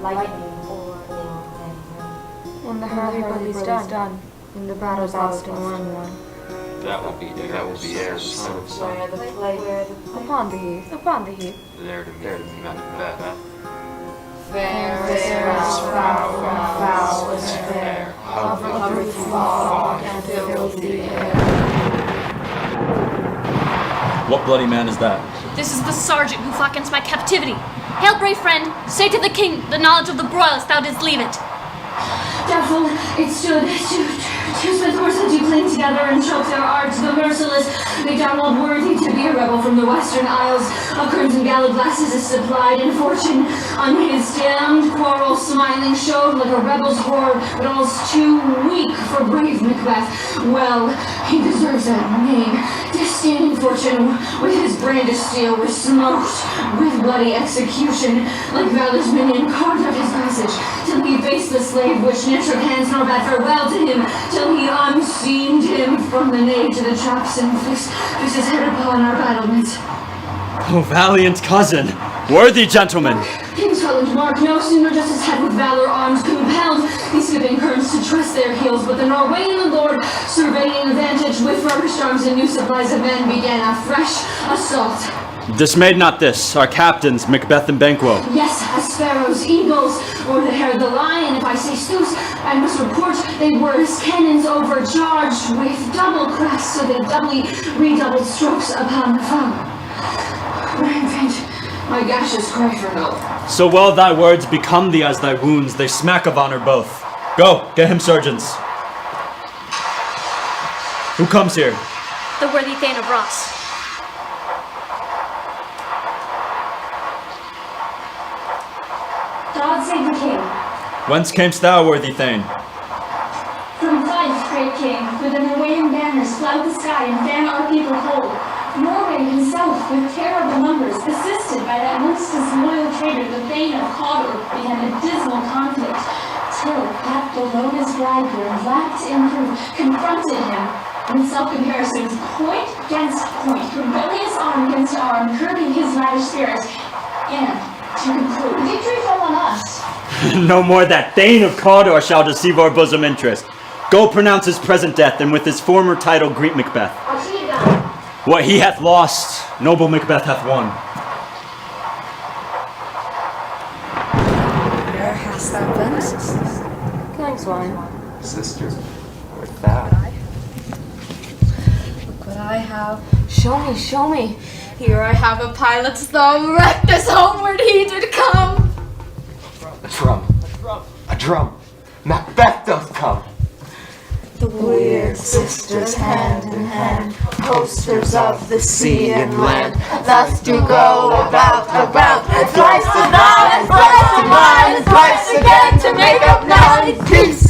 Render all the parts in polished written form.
lightning or hail. And the hurly-burly's done. And the battle's lost and won. That will be air, son of sun. Upon the heath. There to meet Macbeth. Fair as foul as fair, hover through fog and fills the air. What bloody man is that? This is the sergeant who fought against my captivity. Hail, brave friend, say to the king the knowledge of the broils thou didst leave it. Doubtful it stood to split horses you cling together and choke their arts, the merciless Macdonald worthy to be a rebel from the Western Isles. A crimson galley glasses is supplied, and fortune on his damned quarrel smiling showed like a rebel's horde, but all's too weak for brave Macbeth. Well, he deserves that name. Disdaining fortune with his brandished steel was smoked with bloody execution, like valor's minion carved out his passage, till he faced the slave which ne'er shook hands nor bade farewell to him, till he unseamed him from the nave to the traps and fixed his head upon our battlements. Oh, valiant cousin! Worthy gentleman! King's Holland Mark no sooner just his head with valor armed compelled these skipping kerns to trust their heels, but the Norwegian lord, surveying advantage with rubbish arms and new supplies of men, began a fresh assault. Dismayed not this, our captains, Macbeth and Banquo. Yes, as sparrows, eagles, or the hare of the lion. If I say stoos, I must report they were as cannons overcharged with double crests, so they doubly redoubled strokes upon the foe. Rampant, my gashes cry for help. So well thy words become thee as thy wounds, they smack of honor both. Go, get him surgeons. Who comes here? The worthy Thane of Ross. God save the king. Whence camest thou, worthy Thane? From Fife, great king, with the Norwegian banners flout the sky and fan our people whole. Norway himself, with terrible numbers, assisted by that most disloyal traitor, the Thane of Cawdor, began a dismal conflict, till that Bellona's bridegroom, lacked in proof, confronted him with self-comparisons, point against point, rebellious arm against arm, curbing his lavish spirit, and to conclude, victory fell on us. No more that Thane of Cawdor shall deceive our bosom interest. Go pronounce his present death, and with his former title greet Macbeth. What's he done? What he hath lost, noble Macbeth hath won. Where hast thou been? Thanks, wine. Sister, where'rt thou? Look what I have. Show me. Here I have a pilot's thumb, wrecked as homeward he did come. A drum. Macbeth doth come. The weird sisters hand in hand, posters of the sea and land, thus do go about, and thrice to nod, and thrice to mine, and thrice again to make up now in peace.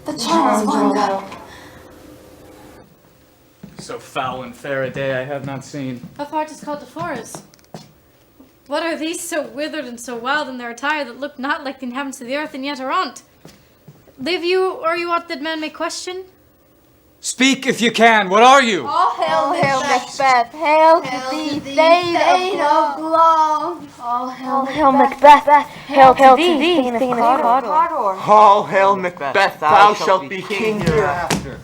The chimes rolled out. So foul and fair a day I have not seen. How far 'tis called to forest? What are these so withered and so wild in their attire that look not like the inhabitants of the earth and yet are on't? Live you, or you aught that man may question? Speak if you can. What are you? All hail Macbeth, hail to thee, Thane of Glencoe. All hail Macbeth, hail to thee, Thane of Cawdor. All hail Macbeth, thou shalt be king hereafter.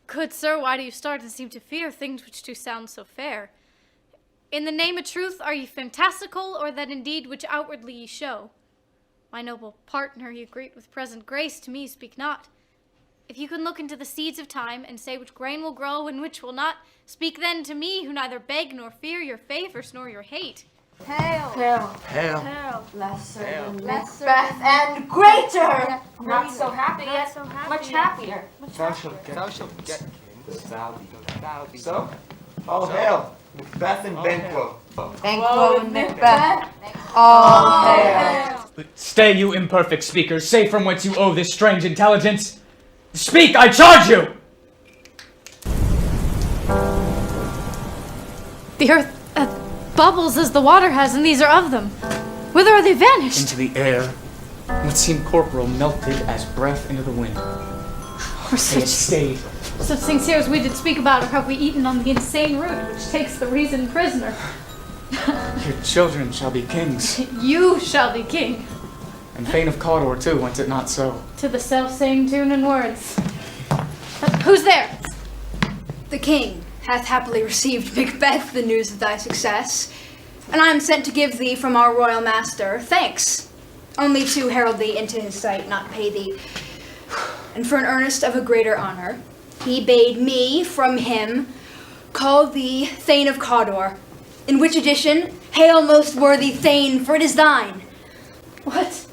Good sir, why do you start and seem to fear things which do sound so fair? In the name of truth, are ye fantastical, or that indeed which outwardly ye show? My noble partner, you greet with present grace, to me speak not. If you can look into the seeds of time, and say which grain will grow and which will not, speak then to me, who neither beg nor fear your favors nor your hate. Hail. Hail. Lesser than Macbeth and greater. Not so happy yet, much happier. Thou shalt get king, thou be. So, all hail Macbeth and Banquo. Banquo and Macbeth, all hail. Stay, you imperfect speakers. Say from whence you owe this strange intelligence. Speak, I charge you! The earth bubbles as the water has, and these are of them. Whither are they vanished? Into the air. What seemed corporal melted as breath into the wind. Or They had stayed. such things here as we did speak about, or have we eaten on the insane root which takes the reason prisoner? Your children shall be kings, You shall be king. and Thane of Cawdor too, went it not so. To the self-same tune and words. Who's there? The king hath happily received, Macbeth, the news of thy success, and I am sent to give thee from our royal master thanks, only to herald thee into his sight, not pay thee. And for an earnest of a greater honor, he bade me from him call thee Thane of Cawdor, in which addition, hail most worthy Thane, for it is thine. What?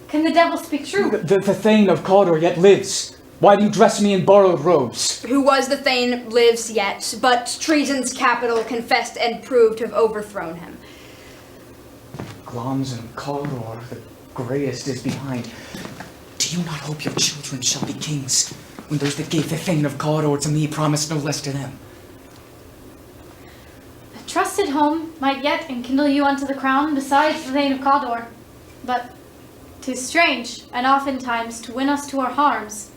Can the devil speak true? The Thane of Cawdor yet lives. Why do you dress me in borrowed robes? Who was the Thane lives yet, but treason's capital confessed and proved to have overthrown him. Glamis and Cawdor, the greatest is behind. Do you not hope your children shall be kings, when those that gave the Thane of Cawdor to me promised no less to them? A trusted home might yet enkindle you unto the crown, besides the Thane of Cawdor. But 'tis strange, and oftentimes to win us to our harms.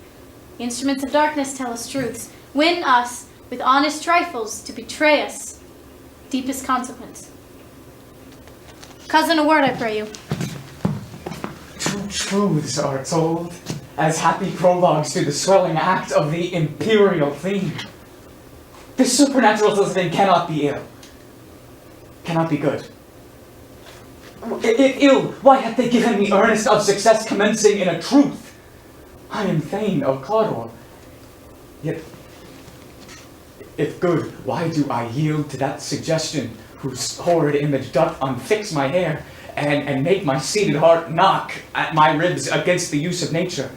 The instruments of darkness tell us truths, win us with honest trifles to betray us. Deepest consequence. Cousin, a word, I pray you. True truths are told, as happy prologues to the swelling act of the imperial theme. This supernatural thing cannot be ill, cannot be good. If ill, why hath they given me earnest of success commencing in a truth? I am Thane of Cawdor. Yet, if good, why do I yield to that suggestion whose horrid image doth unfix my hair and make my seated heart knock at my ribs against the use of nature?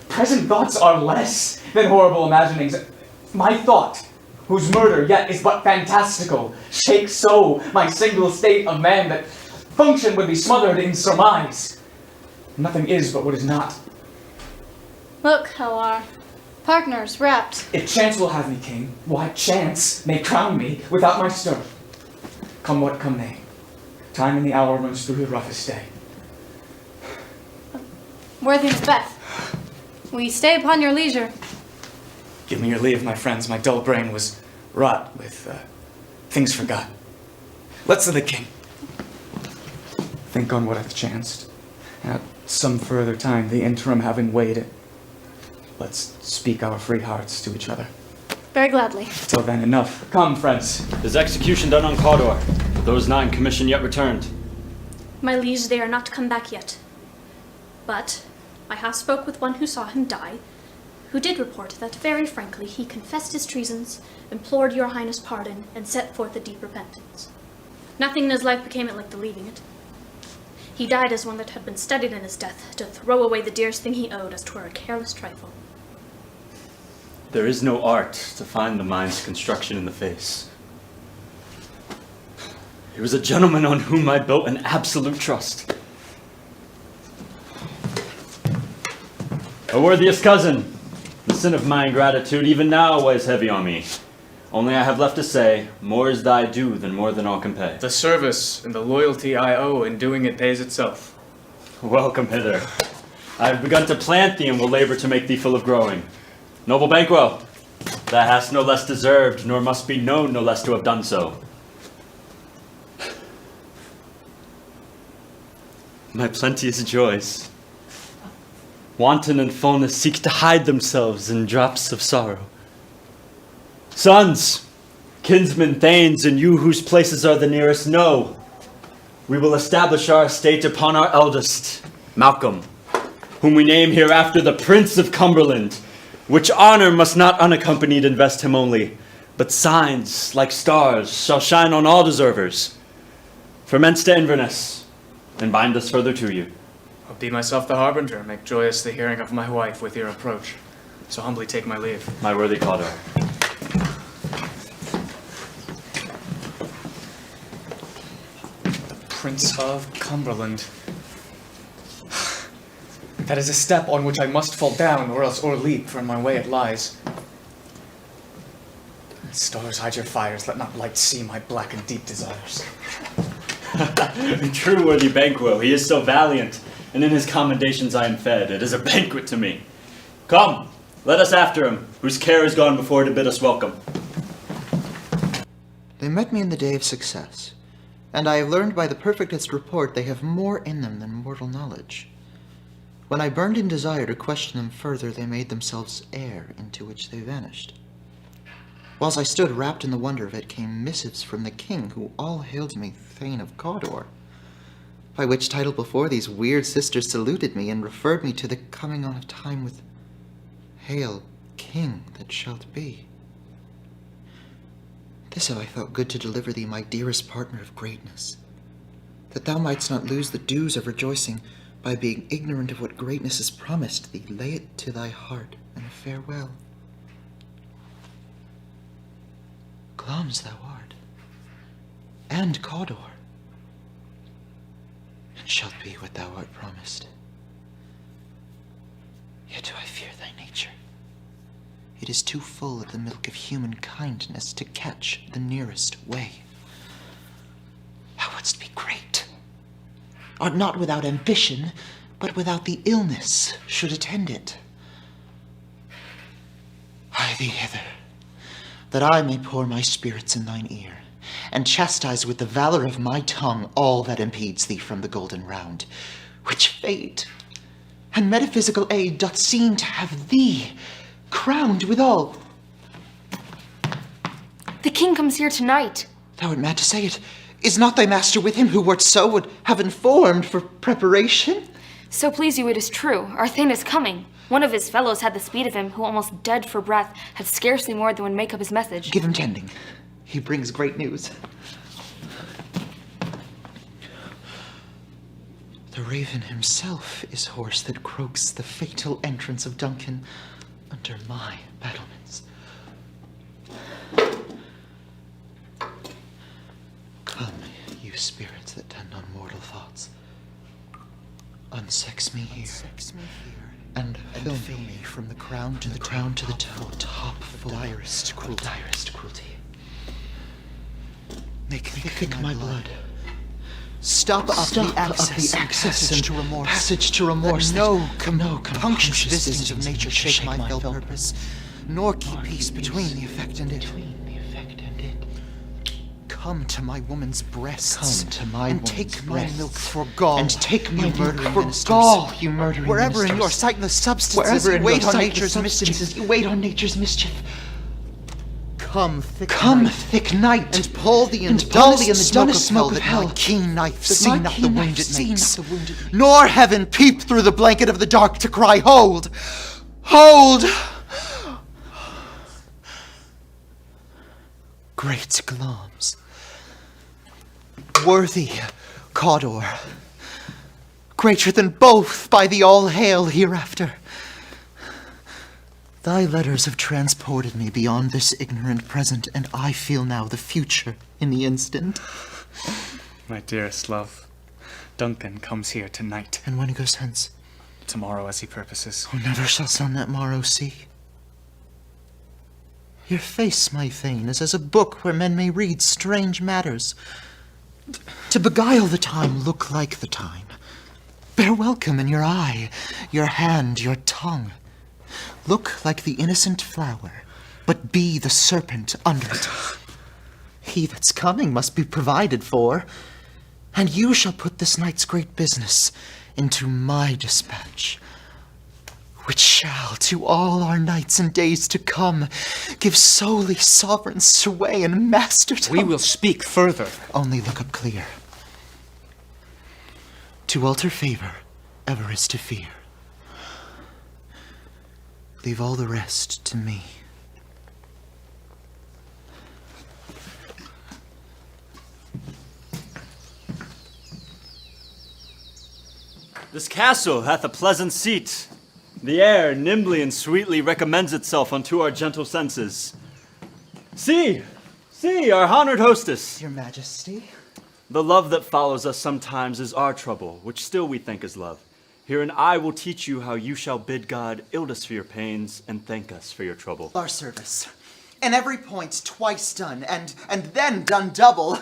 Present thoughts are less than horrible imaginings. My thought, whose murder yet is but fantastical, shakes so my single state of man that function would be smothered in surmise. Nothing is but what is not. Look, how our partners wrapped. If chance will have me king, why chance may crown me without my stir. Come what come may, time and the hour runs through the roughest day. Worthy Macbeth, we stay upon your leisure. Give me your leave, my friends. My dull brain was wrought with things forgot. Let's to the king. Think on what hath chanced. At some further time, the interim having weighed it, let's speak our free hearts to each other. Very gladly. Till then, enough. Come, friends. Is execution done on Cawdor? Those not in commission yet returned. My liege, they are not come back yet. But I have spoke with one who saw him die, who did report that very frankly he confessed his treasons, implored your highness pardon, and set forth a deep repentance. Nothing in his life became it like the leaving it. He died as one that had been studied in his death, to throw away the dearest thing he owed as 'twere a careless trifle. There is no art to find the mind's construction in the face. He was a gentleman on whom I built an absolute trust. O worthiest cousin, the sin of my ingratitude even now weighs heavy on me. Only I have left to say, more is thy due than more than all can pay. The service and the loyalty I owe in doing it pays itself. Welcome hither. I have begun to plant thee and will labor to make thee full of growing. Noble Banquo, thou hast no less deserved, nor must be known no less to have done so. My plenteous joys, wanton and fullness, seek to hide themselves in drops of sorrow. Sons, kinsmen, thanes, and you whose places are the nearest, know we will establish our estate upon our eldest, Malcolm, whom we name hereafter the Prince of Cumberland, which honor must not unaccompanied invest him only, but signs like stars shall shine on all deservers. Ferments to Inverness, and bind us further to you. I'll be myself the harbinger, make joyous the hearing of my wife with your approach. So humbly take my leave. My worthy Cawdor. Prince of Cumberland. That is a step on which I must fall down, or else o'erleap, for in my way it lies. Stars, hide your fires, let not light see my black and deep desires. True worthy Banquo, he is so valiant, and in his commendations I am fed. It is a banquet to me. Come, let us after him, whose care is gone before to bid us welcome. They met me in the day of success, and I have learned by the perfectest report they have more in them than mortal knowledge. When I burned in desire to question them further, they made themselves air, into which they vanished. Whilst I stood wrapped in the wonder of it, came missives from the king, who all hailed me Thane of Cawdor, by which title before these weird sisters saluted me and referred me to the coming on of time with "Hail, King that shalt be." This have I thought good to deliver thee, my dearest partner of greatness, that thou mightst not lose the dues of rejoicing by being ignorant of what greatness is promised thee. Lay it to thy heart, and farewell. Glamis thou art, and Cawdor, and shalt be what thou art promised. Yet do I fear thy nature. It is too full of the milk of human kindness to catch the nearest way. Thou wouldst be great, art not without ambition, but without the illness should attend it. Hie thee hither, that I may pour my spirits in thine ear, and chastise with the valor of my tongue all that impedes thee from the golden round, which fate and metaphysical aid doth seem to have thee crowned withal. The king comes here tonight. Thou art mad to say it. Is not thy master with him, who wert so would have informed for preparation? So please you, it is true. Our Thane is coming. One of his fellows had the speed of him, who almost dead for breath, had scarcely more than would make up his message. Give him tending. He brings great news. The raven himself is hoarse that croaks the fatal entrance of Duncan under my battlements. Come, you spirits that tend on mortal thoughts. Unsex me here, and fill me from the crown to the toe, top full of direst cruelty. Make thick my blood. Stop up the access and passage to remorse. No compunctious visitings of nature shake my felt purpose, nor keep peace between the effect and it. Come to my woman's breasts, and take my milk for gall, you murdering wherever in your sightless substances you wait on nature's mischief. Come, thick night, and pull the dunnest smoke of hell, that my keen knife see not the wound it makes, nor heaven peep through the blanket of the dark to cry, hold! Great Glamis, worthy Cawdor, greater than both by the all-hail hereafter. Thy letters have transported me beyond this ignorant present, and I feel now the future in the instant. My dearest love, Duncan comes here tonight. And when he goes hence? Tomorrow, as he purposes. Who never shall sun that morrow see. Your face, my Thane, is as a book where men may read strange matters. To beguile the time, look like the time. Bear welcome in your eye, your hand, your tongue. Look like the innocent flower, but be the serpent under it. He that's coming must be provided for, and you shall put this night's great business into my dispatch, which shall, to all our nights and days to come, give solely sovereign sway and master tongue. We will speak further. Only look up clear. To alter favor ever is to fear. Leave all the rest to me. This castle hath a pleasant seat. The air nimbly and sweetly recommends itself unto our gentle senses. See, our honored hostess. Your Majesty. The love that follows us sometimes is our trouble, which still we think is love. Herein I will teach you how you shall bid God illness for your pains and thank us for your trouble. Our service, and every point twice done, and then done double,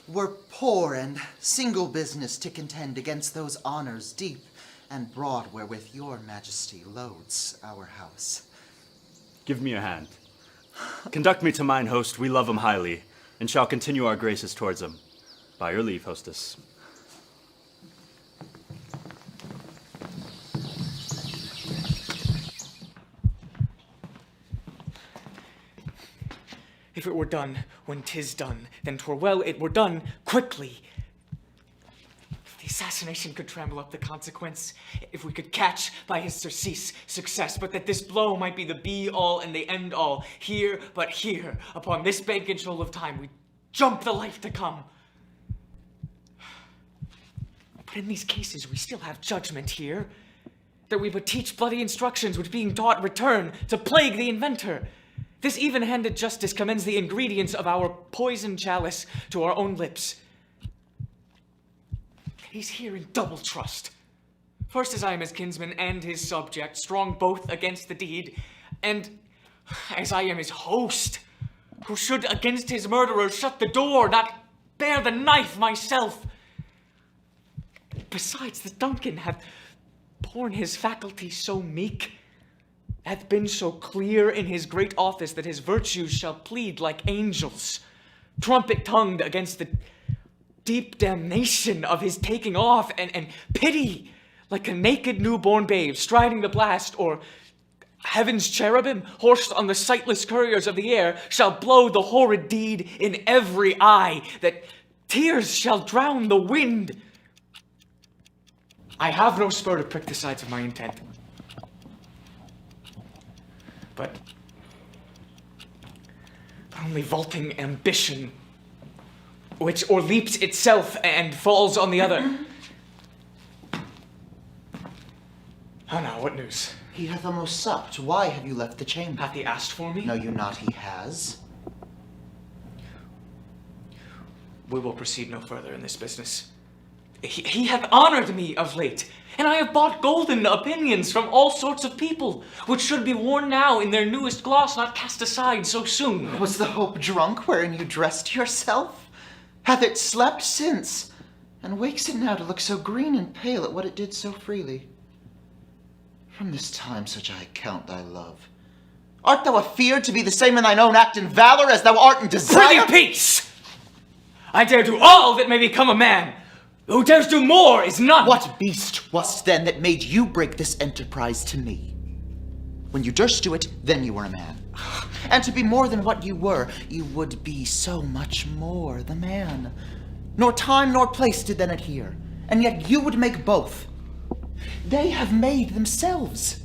were poor and single business to contend against those honors deep and broad wherewith your Majesty loads our house. Give me your hand. Conduct me to mine host, we love him highly. and shall continue our graces towards him. By your leave, hostess. If it were done when 'tis done, then 'twere well it were done quickly. If the assassination could tremble up the consequence, if we could catch by his surcease success, but that this blow might be the be-all and the end-all, here, but here, upon this bank and shoal of time, we jump the life to come. But in these cases, we still have judgment here, that we but teach bloody instructions which being taught return to plague the inventor. This even-handed justice commends the ingredients of our poison chalice to our own lips. He's here in double trust. First, as I am his kinsman and his subject, strong both against the deed, and as I am his host, who should against his murderer shut the door, not bear the knife myself. Besides, the Duncan hath borne his faculty so meek, hath been so clear in his great office that his virtues shall plead like angels, trumpet-tongued against the deep damnation of his taking off, and pity like a naked newborn babe striding the blast, or heaven's cherubim, horsed on the sightless couriers of the air, shall blow the horrid deed in every eye, that tears shall drown the wind. I have no spur to prick the sides of my intent. But only vaulting ambition, which o'erleaps itself and falls on the other. How now, what news? He hath almost supped. Why have you left the chamber? Hath he asked for me? Know you not he has? We will proceed no further in this business. He hath honored me of late, and I have bought golden opinions from all sorts of people, which should be worn now in their newest gloss, not cast aside so soon. Was the hope drunk wherein you dressed yourself? Hath it slept since? And wakes it now to look so green and pale at what it did so freely? From this time such I count thy love. Art thou afeard to be the same in thine own act and valor as thou art in desire? Prithee, peace! I dare do all that may become a man. Who dares do more is none. What beast wast then that made you break this enterprise to me? When you durst do it, then you were a man. And to be more than what you were, you would be so much more the man. Nor time nor place did then adhere, and yet you would make both. They have made themselves,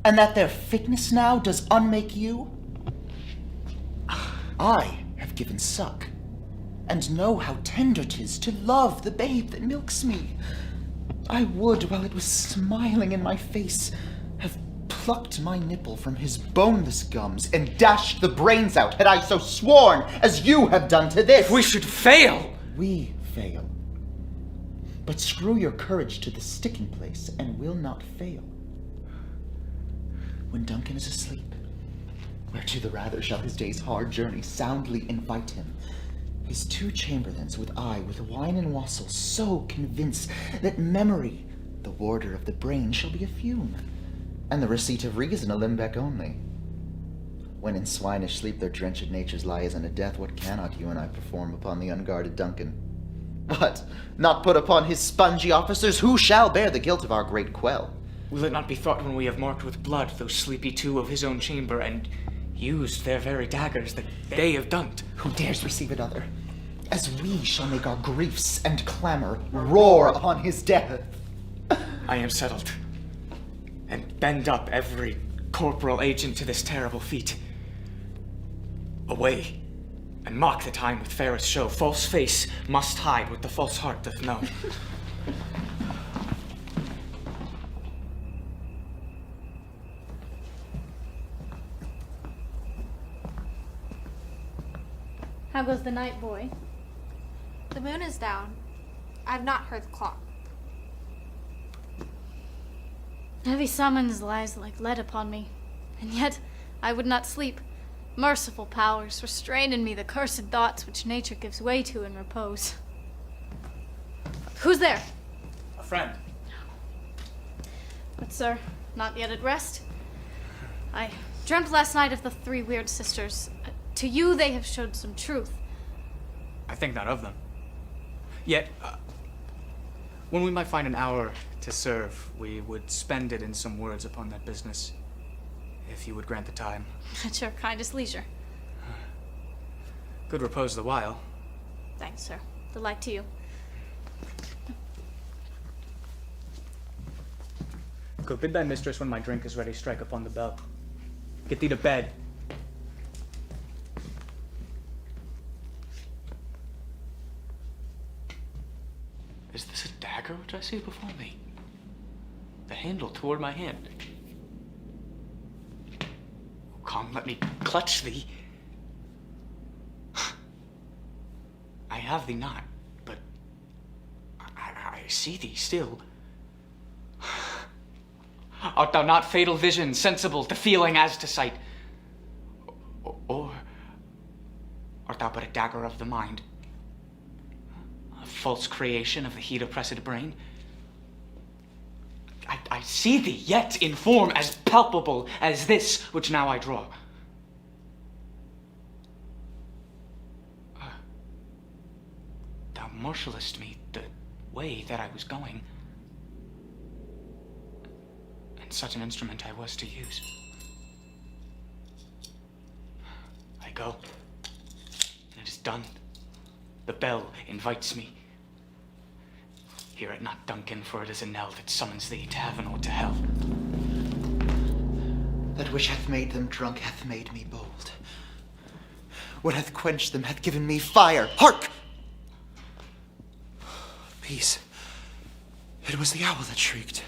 and that their fitness now does unmake you. I have given suck, and know how tender 'tis to love the babe that milks me. I would, while it was smiling in my face, have plucked my nipple from his boneless gums and dashed the brains out, had I so sworn as you have done to this. If we should fail! We fail. But screw your courage to the sticking place, and will not fail. When Duncan is asleep, whereto the rather shall his day's hard journey soundly invite him, his two chamberlains with wine and wassail so convince that memory, the warder of the brain, shall be a fume, and the receipt of reason a limbeck only. When in swinish sleep their drenched natures lie as in a death, what cannot you and I perform upon the unguarded Duncan? What, not put upon his spongy officers? Who shall bear the guilt of our great quell? Will it not be thought when we have marked with blood those sleepy two of his own chamber, and used their very daggers that they have done? Who dares receive it other? As we shall make our griefs and clamor roar upon his death. I am settled, and bend up every corporal agent to this terrible feat. Away, and mock the time with fairest show. False face must hide what the false heart doth know. How goes the night, boy? The moon is down. I've not heard the clock. Heavy summons lies like lead upon me, and yet I would not sleep. Merciful powers, restrain in me the cursed thoughts which nature gives way to in repose. Who's there? A friend. But sir, not yet at rest. I dreamt last night of the three weird sisters. To you they have showed some truth. I think not of them. Yet, when we might find an hour to serve, we would spend it in some words upon that business, if you would grant the time. At your kindest leisure. Good repose the while. Thanks, sir. The like to you. Go bid thy mistress when my drink is ready strike upon the bell. Get thee to bed. Is this a dagger which I see before me? The handle toward my hand. Come, let me clutch thee. I have thee not, but I see thee still. Art thou not fatal vision, sensible to feeling as to sight? Or art thou but a dagger of the mind? A false creation of the heat oppressed brain? I see thee yet in form as palpable as this which now I draw. Thou marshalest me the way that I was going. And such an instrument I was to use. I go. And it is done. The bell invites me. Hear it not, Duncan, for it is a knell that summons thee to heaven or to hell. That which hath made them drunk hath made me bold. What hath quenched them hath given me fire. Hark! Peace. It was the owl that shrieked.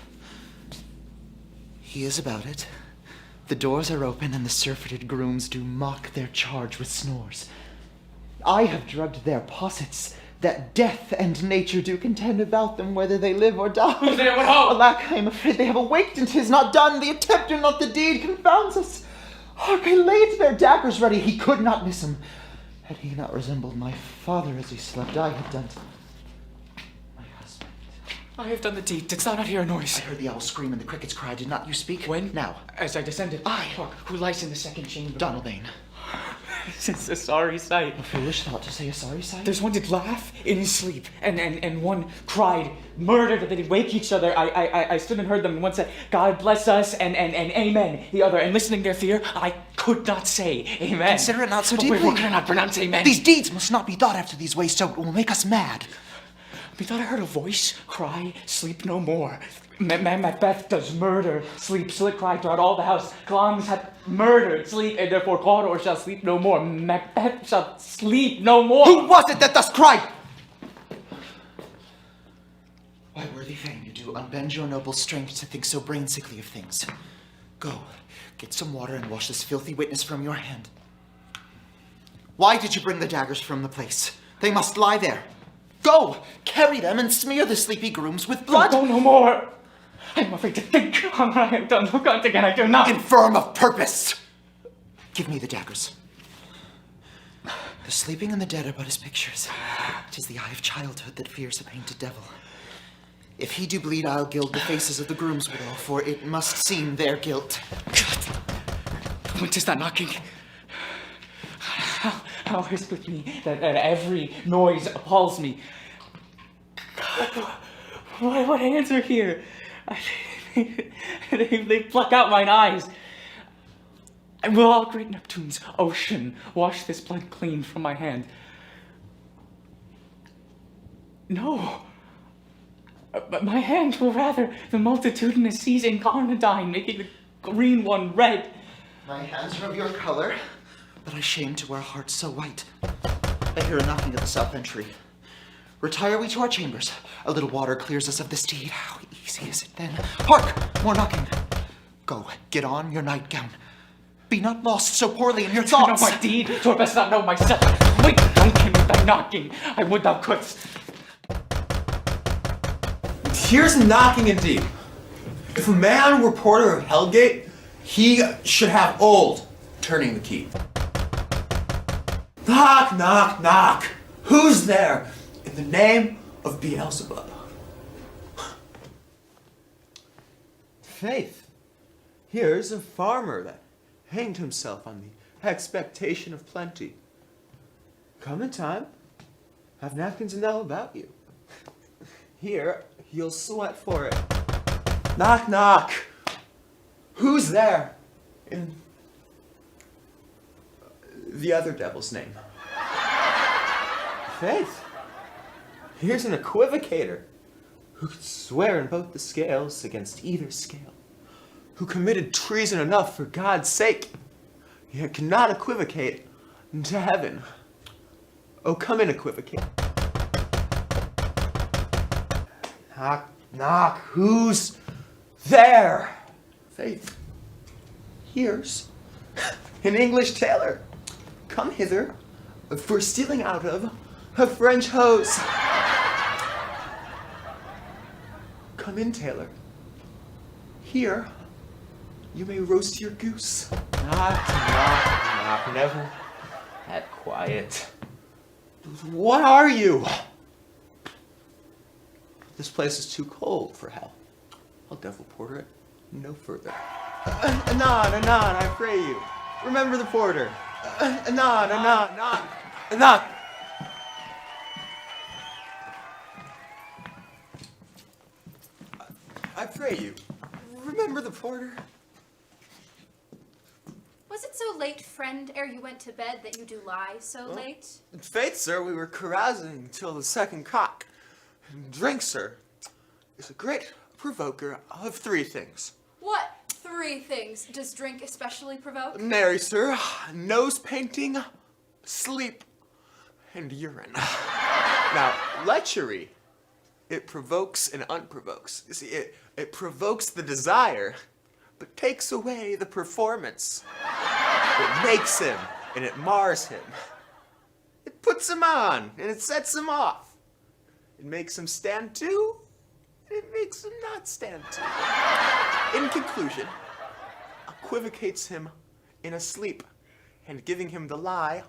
He is about it. The doors are open, and the surfeited grooms do mock their charge with snores. I have drugged their possets, that death and nature do contend about them, whether they live or die. Who's there? What ho? Alack, I am afraid they have awaked, and 'tis not done. The attempt and not the deed confounds us. Hark, I laid their daggers ready. He could not miss 'em. Had he not resembled my father as he slept, I had done to my husband. I have done the deed. Didst thou not hear a noise? I heard the owl scream and the crickets cry. Did not you speak? When? Now. As I descended. Hark, who lies in the second chamber? Donalbain. It's a sorry sight. A foolish thought to say a sorry sight? There's one did laugh in his sleep, and one cried, murdered, that they'd wake each other. I stood and heard them, and one said, God bless us, and amen, the other, and listening their fear, I could not say amen. Consider it not so deeply. Wherefore can I not pronounce amen? These deeds must not be thought after these ways, so it will make us mad. Methought I heard a voice cry, sleep no more. Macbeth does murder, sleep, so it cried throughout all the house. Glamis hath murdered, sleep, and therefore Cawdor shall sleep no more. Macbeth shall sleep no more. Who was it that thus cried? Why, worthy Thane, you do unbend your noble strength to think so brain-sickly of things. Go, get some water and wash this filthy witness from your hand. Why did you bring the daggers from the place? They must lie there. Go, carry them and smear the sleepy grooms with blood. Go no more. I am afraid to think on what I have done. Look on again, I do not. Infirm of purpose. Give me the daggers. The sleeping and the dead are but his pictures. 'Tis the eye of childhood that fears a painted devil. If he do bleed, I'll gild the faces of the grooms withal, for it must seem their guilt. When 'tis that knocking? How is it with me that every noise appalls me? What hands are here? They pluck out mine eyes. And will all great Neptune's ocean wash this blood clean from my hand? No. But my hand will rather the multitudinous seas incarnadine, making the green one red. My hands are of your color, but I shame to wear hearts so white. I hear a knocking at the south entry. Retire we to our chambers. A little water clears us of this deed. How easy is it then? Hark! More knocking. Go, get on your nightgown. Be not lost so poorly in your thoughts. To know my deed, twere best not know myself. Wait, Duncan, with thy knocking. I would thou couldst. Here's knocking indeed. If a man were porter of Hellgate, he should have old turning the key. Knock, knock, knock. Who's there? In the name of Beelzebub. Faith, here's a farmer that hanged himself on the expectation of plenty. Come in time. have napkins and all about you. Here, you'll sweat for it. Knock, knock. Who's there? In the other devil's name. Faith. Here's an equivocator who could swear in both the scales against either scale, who committed treason enough for God's sake, yet cannot equivocate to heaven. Oh, come in, equivocate. Knock, knock. Who's there? Faith. Here's an English tailor. Come hither for stealing out of a French hose. Come in, tailor. Here, you may roast your goose. Knock, knock, knock. Never that quiet. What are you? This place is too cold for hell. I'll devil porter it no further. Anon, anon, I pray you. Remember the porter. Anon, anon, anon, anon. I pray you. Remember the porter. Was it so late, friend, ere you went to bed, that you do lie so late? In faith, sir, we were carousing till the second cock. Drink, sir, is a great provoker of three things. What three things does drink especially provoke? Nary, sir, nose painting, sleep, and urine. Now, lechery, it provokes and unprovokes. You see, it provokes the desire, but takes away the performance. It makes him, and it mars him. It puts him on, and it sets him off. It makes him stand to, and it makes him not stand to. In conclusion, equivocates him in a sleep, and giving him the lie,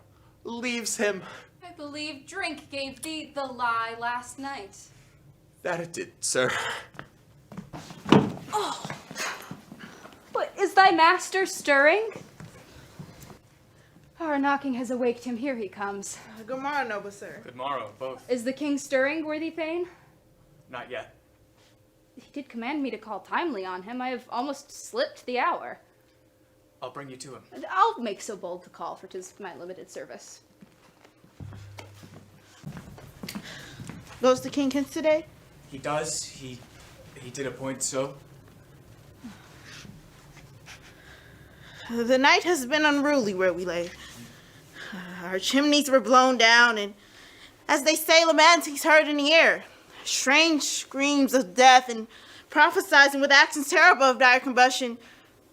leaves him. I believe drink gave thee the lie last night. That it did, sir. Oh! What, is thy master stirring? Our knocking has awaked him. Here he comes. Good morrow, noble sir. Good morrow, both. Is the king stirring, worthy Thane? Not yet. He did command me to call timely on him. I have almost slipped the hour. I'll bring you to him. I'll make so bold to call, for 'tis my limited service. Goes the king hence today? He does. He did appoint so. The night has been unruly where we lay. Our chimneys were blown down, and as they say, lamentings heard in the air. Strange screams of death and prophesizing with accents terrible of dire combustion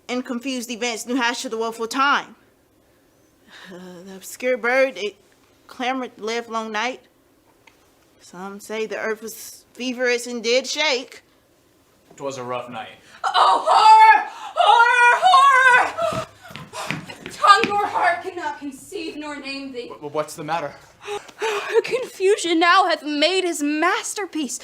and confused events new hash to the woeful time. The obscure bird, it clamored the livelong night. Some say the earth was feverish and did shake. 'Twas a rough night. Oh, horror! Horror! Horror! Tongue nor heart cannot conceive nor name thee. What's the matter? Confusion now hath made his masterpiece.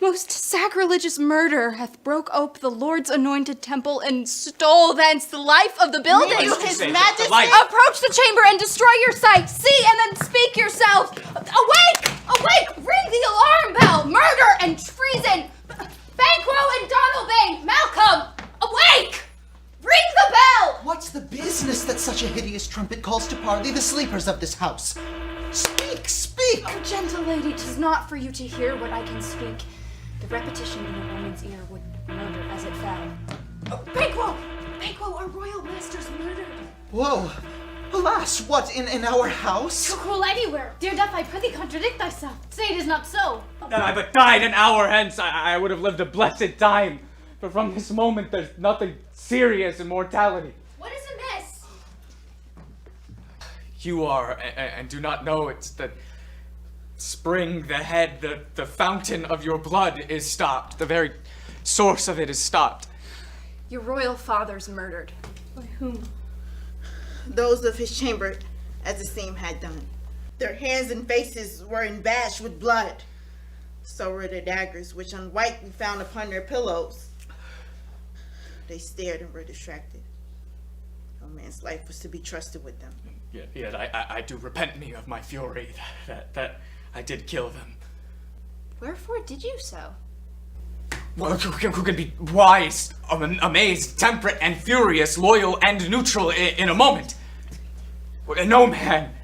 Most sacrilegious murder hath broke ope the Lord's anointed temple and stole thence the life of the building. His Majesty! Approach the chamber and destroy your sight. See and then speak yourselves. Awake! Awake! Ring the alarm bell. Murder and treason. Banquo and Donalbain. Malcolm! Awake! Ring the bell! What's the business that such a hideous trumpet calls to parley the sleepers of this house? Speak, speak! Oh, gentle lady, 'tis not for you to hear what I can speak. The repetition in a woman's ear would murder as it fell. Oh, Banquo! Banquo, our royal master's murdered. Whoa! Alas, what, in our house? So cruel anywhere. Dear Duff, I prithee contradict thyself. Say it is not so. Had I but died an hour hence, I would have lived a blessed time. But from this moment, there's nothing serious in mortality. What is amiss? You are, and do not know it's the spring, the head, the fountain of your blood is stopped. The very source of it is stopped. Your royal father's murdered. By whom? Those of his chamber, as the same had done. Their hands and faces were embashed with blood. So were their daggers, which unwiped we found upon their pillows. They stared and were distracted. No man's life was to be trusted with them. Yet I do repent me of my fury, that I did kill them. Wherefore did you so? Well, who can be wise, amazed, temperate, and furious, loyal, and neutral in a moment? No man.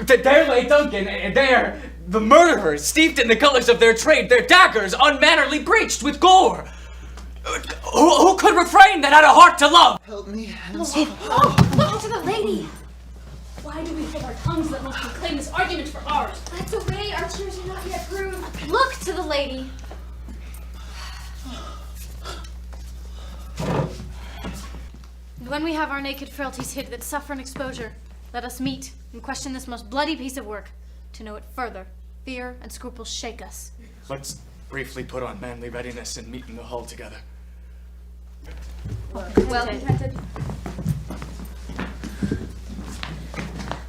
There lay Duncan, there, the murderers, steeped in the colors of their trade, their daggers unmannerly breached with gore. Who could refrain that had a heart to love? Help me. Look to the lady! Why do we hold our tongues that must proclaim this argument for ours? That's a way our tears are not yet proved. Look to the lady. And when we have our naked frailties hid that suffer an exposure, let us meet and question this most bloody piece of work. To know it further, fear and scruples shake us. Let's briefly put on manly readiness and meet in the hall together. Well contented.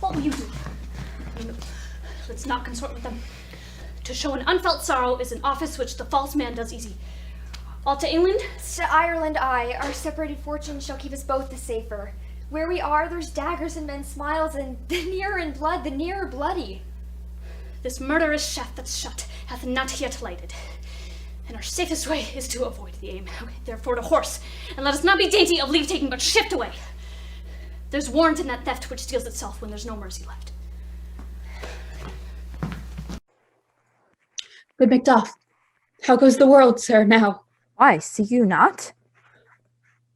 What will you do? Let's not consort with them. To show an unfelt sorrow is an office which the false man does easy. All to England? To Ireland I, our separated fortunes shall keep us both the safer. Where we are, there's daggers and men's smiles, and the nearer in blood, the nearer bloody. This murderous shaft that's shut hath not yet lighted. And our safest way is to avoid the aim. Therefore to horse, and let us not be dainty of leave-taking, but shift away. There's warrant in that theft which steals itself when there's no mercy left. Good Macduff, how goes the world, sir, now? Why, see you not?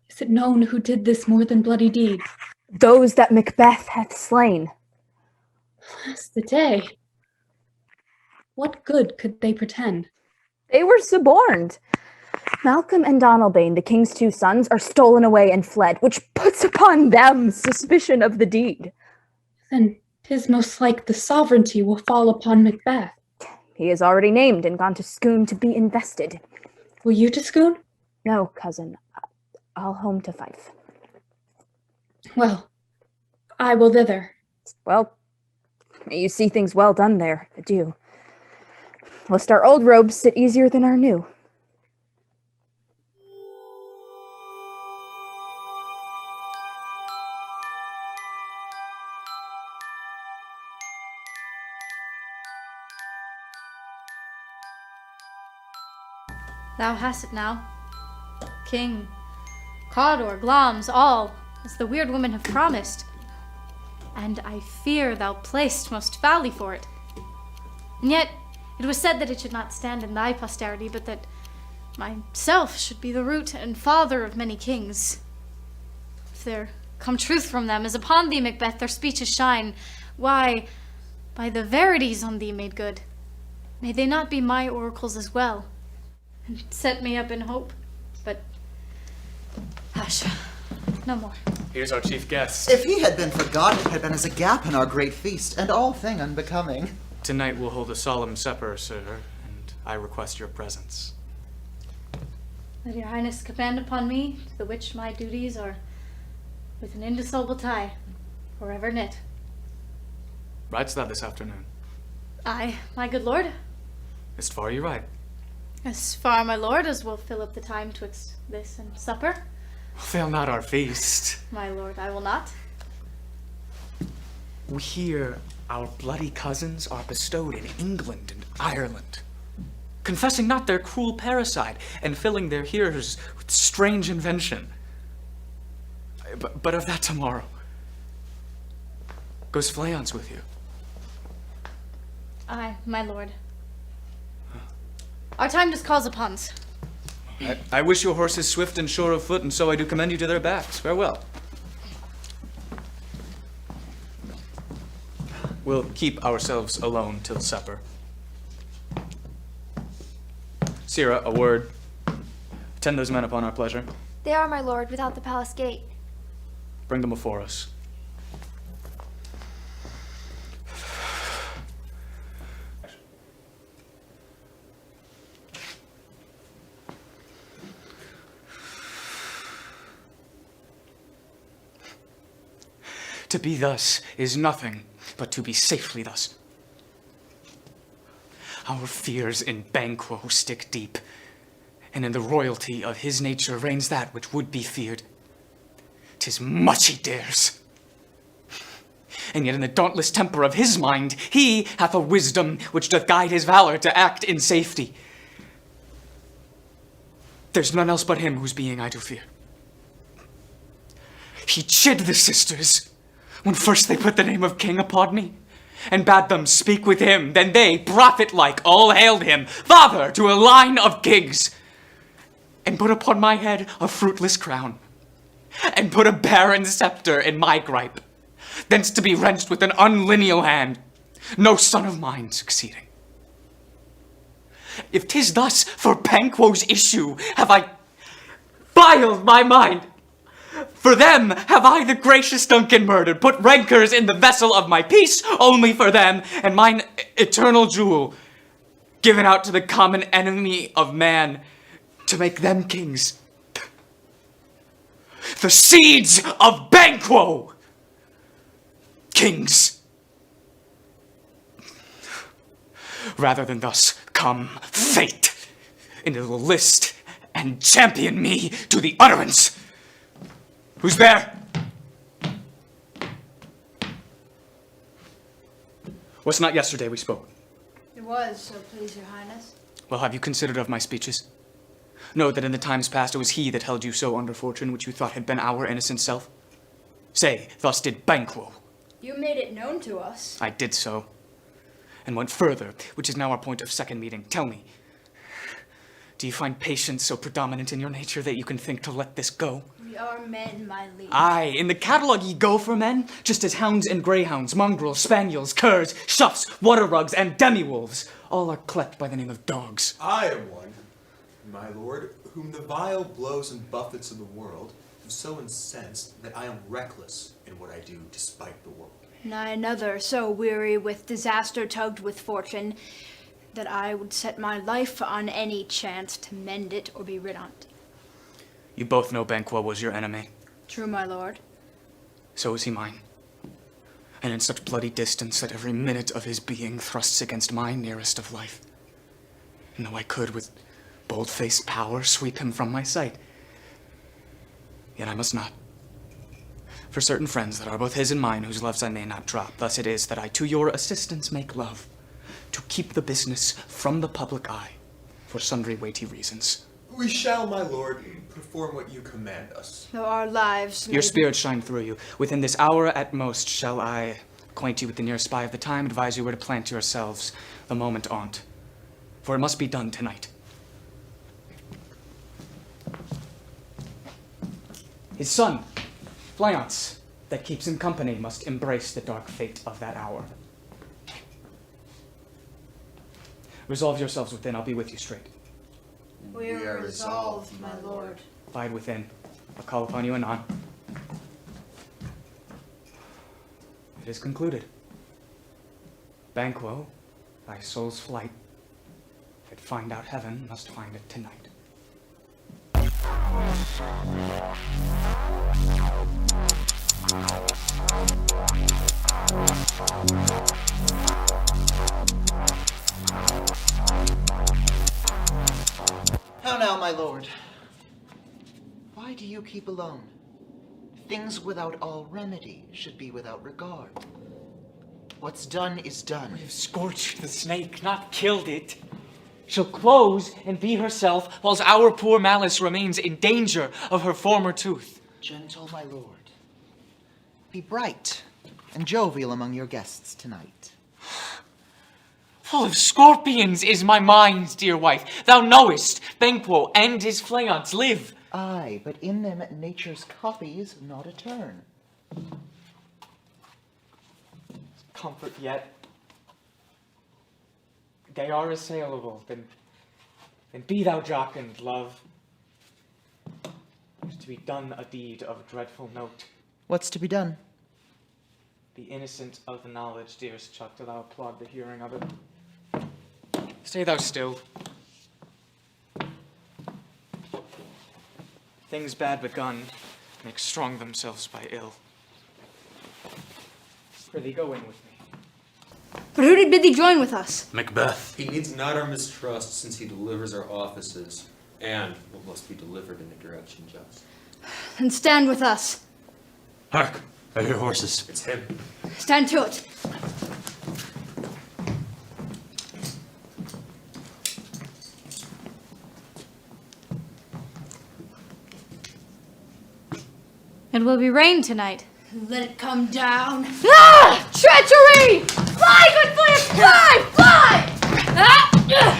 Is it known who did this more than bloody deed? Those that Macbeth hath slain. Alas the day. What good could they pretend? They were suborned. Malcolm and Donalbain, the king's two sons, are stolen away and fled, which puts upon them suspicion of the deed. Then 'tis most like the sovereignty will fall upon Macbeth. He is already named and gone to Scone to be invested. Will you to Scone? No, cousin. I'll home to Fife. Well, I will thither. Well, may you see things well done there. Adieu. Lest our old robes sit easier than our new. Thou hast it now. King, Cawdor, Glamis, all, as the weird women have promised. And I fear thou play'st most foully for it. And yet, it was said that it should not stand in thy posterity, but that myself should be the root and father of many kings. If there come truth from them, as upon thee, Macbeth, their speeches shine, why, by the verities on thee made good, may they not be my oracles as well, and set me up in hope? But, hush, no more. Here's our chief guest. If he had been forgot, it had been as a gap in our great feast, and all thing unbecoming. Tonight we'll hold a solemn supper, sir, and I request your presence. Let your highness command upon me, to the which my duties are with an indissoluble tie, forever knit. Ridest thou this afternoon? Aye, my good lord. As far you ride. As far, my lord, as will fill up the time twixt this and supper. Fail not our feast. My lord, I will not. We hear our bloody cousins are bestowed in England and Ireland, confessing not their cruel parricide, and filling their hearers with strange invention. But of that tomorrow. Goes Fleance with you? Aye, my lord. Our time just calls upon us. I wish your horses swift and sure of foot, and so I do commend you to their backs. Farewell. We'll keep ourselves alone till supper. Sirrah, a word. Attend those men upon our pleasure. They are, my lord, without the palace gate. Bring them before us. To be thus is nothing but to be safely thus. Our fears in Banquo stick deep, and in the royalty of his nature reigns that which would be feared. 'Tis much he dares. And yet in the dauntless temper of his mind, he hath a wisdom which doth guide his valor to act in safety. There's none else but him whose being I do fear. He chid the sisters when first they put the name of king upon me, and bade them speak with him. Then they, prophet-like, all hailed him father to a line of kings, and put upon my head a fruitless crown, and put a barren scepter in my gripe, thence to be wrenched with an unlineal hand, no son of mine succeeding. If 'tis thus for Banquo's issue have I filed my mind, for them have I the gracious Duncan murdered, put rancors in the vessel of my peace only for them, and mine eternal jewel given out to the common enemy of man to make them kings. The seeds of Banquo, kings. Rather than thus come fate into the list and champion me to the utterance. Who's there? Was not yesterday we spoke? It was, so please your highness. Well, have you considered of my speeches? Know that in the times past it was he that held you so under fortune, which you thought had been our innocent self. Say, thus did Banquo. You made it known to us. I did so, and went further, which is now our point of second meeting. Tell me, do you find patience so predominant in your nature that you can think to let this go? We are men, my liege. Aye, in the catalogue ye go for men, just as hounds and greyhounds, mongrels, spaniels, curs, shuffs, water rugs, and demi-wolves, all are clept by the name of dogs. I am one, my lord, whom the vile blows and buffets of the world have so incensed that I am reckless in what I do despite the world. And I another, so weary with disaster tugged with fortune, that I would set my life on any chance to mend it or be rid on't. You both know Banquo was your enemy. True, my lord. So is he mine. And in such bloody distance that every minute of his being thrusts against my nearest of life. And though I could with bold-faced power sweep him from my sight, yet I must not. For certain friends that are both his and mine, whose loves I may not drop, thus it is that I to your assistance make love, to keep the business from the public eye, for sundry weighty reasons. We shall, my lord, perform what you command us. Though our lives may Your spirit shine through you. Within this hour at most shall I acquaint you with the nearest spy of the time, advise you where to plant yourselves the moment on't. For it must be done tonight. His son, Fleance, that keeps him company, must embrace the dark fate of that hour. Resolve yourselves within, I'll be with you straight. We are resolved, my lord. Bide within. I'll call upon you anon. It is concluded. Banquo, thy soul's flight, that find out heaven must find it tonight. How now, my lord? Why do you keep alone? Things without all remedy should be without regard. What's done is done. We have scorched the snake, not killed it. She'll close and be herself, whilst our poor malice remains in danger of her former tooth. Gentle, my lord. Be bright and jovial among your guests tonight. Full of scorpions is my mind, dear wife. Thou knowest, Banquo and his Fleance live. Aye, but in them nature's copies not a turn. Comfort yet. They are assailable, then be thou jocund, love. There's to be done a deed of dreadful note. What's to be done? Be innocent of the knowledge, dearest Chuck, till thou applaud the hearing of it. Stay thou still. Things bad begun make strong themselves by ill. Prithee, go in with me. But who did bid thee join with us? Macbeth. He needs not our mistrust, since he delivers our offices, and what must be delivered in a direction just. Then stand with us. Hark! I hear horses. It's him. Stand to it. It will be rain tonight. Let it come down. Ah! Treachery! Fly, good players! Fly! Fly! Fly! Fly!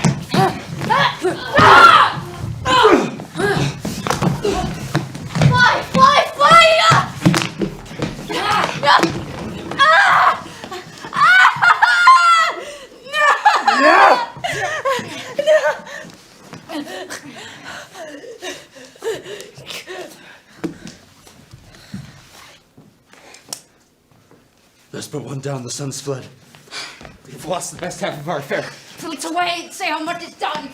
There's but one down, the sun's fled. We've lost the best half of our affair. Till it's away, say how much is done.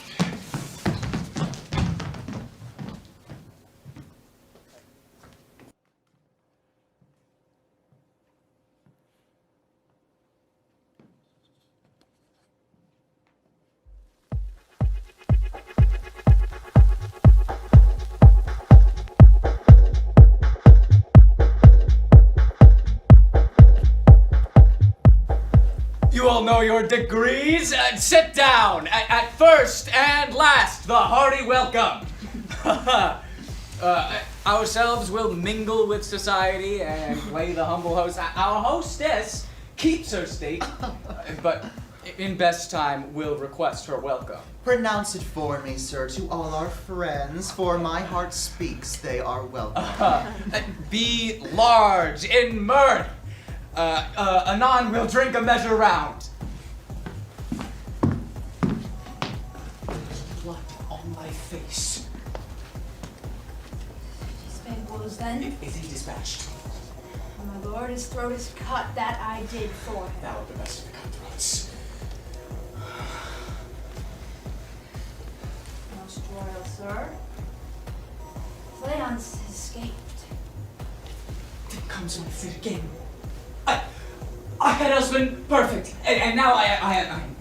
You all know your degrees. Sit down. At first and last, the hearty welcome. Ourselves will mingle with society and play the humble host. Our hostess keeps her state, but in best time will request her welcome. Pronounce it for me, sir, to all our friends, for my heart speaks they are welcome. Be large in mirth. Anon we'll drink a measure round. Blood on my face. Banquos then. Is he dispatched? My lord, his throat is cut, that I did for him. Thou art the best of the cutthroats. Most royal, sir. Fleance escaped. It comes on it again. I had husband perfect, and now I am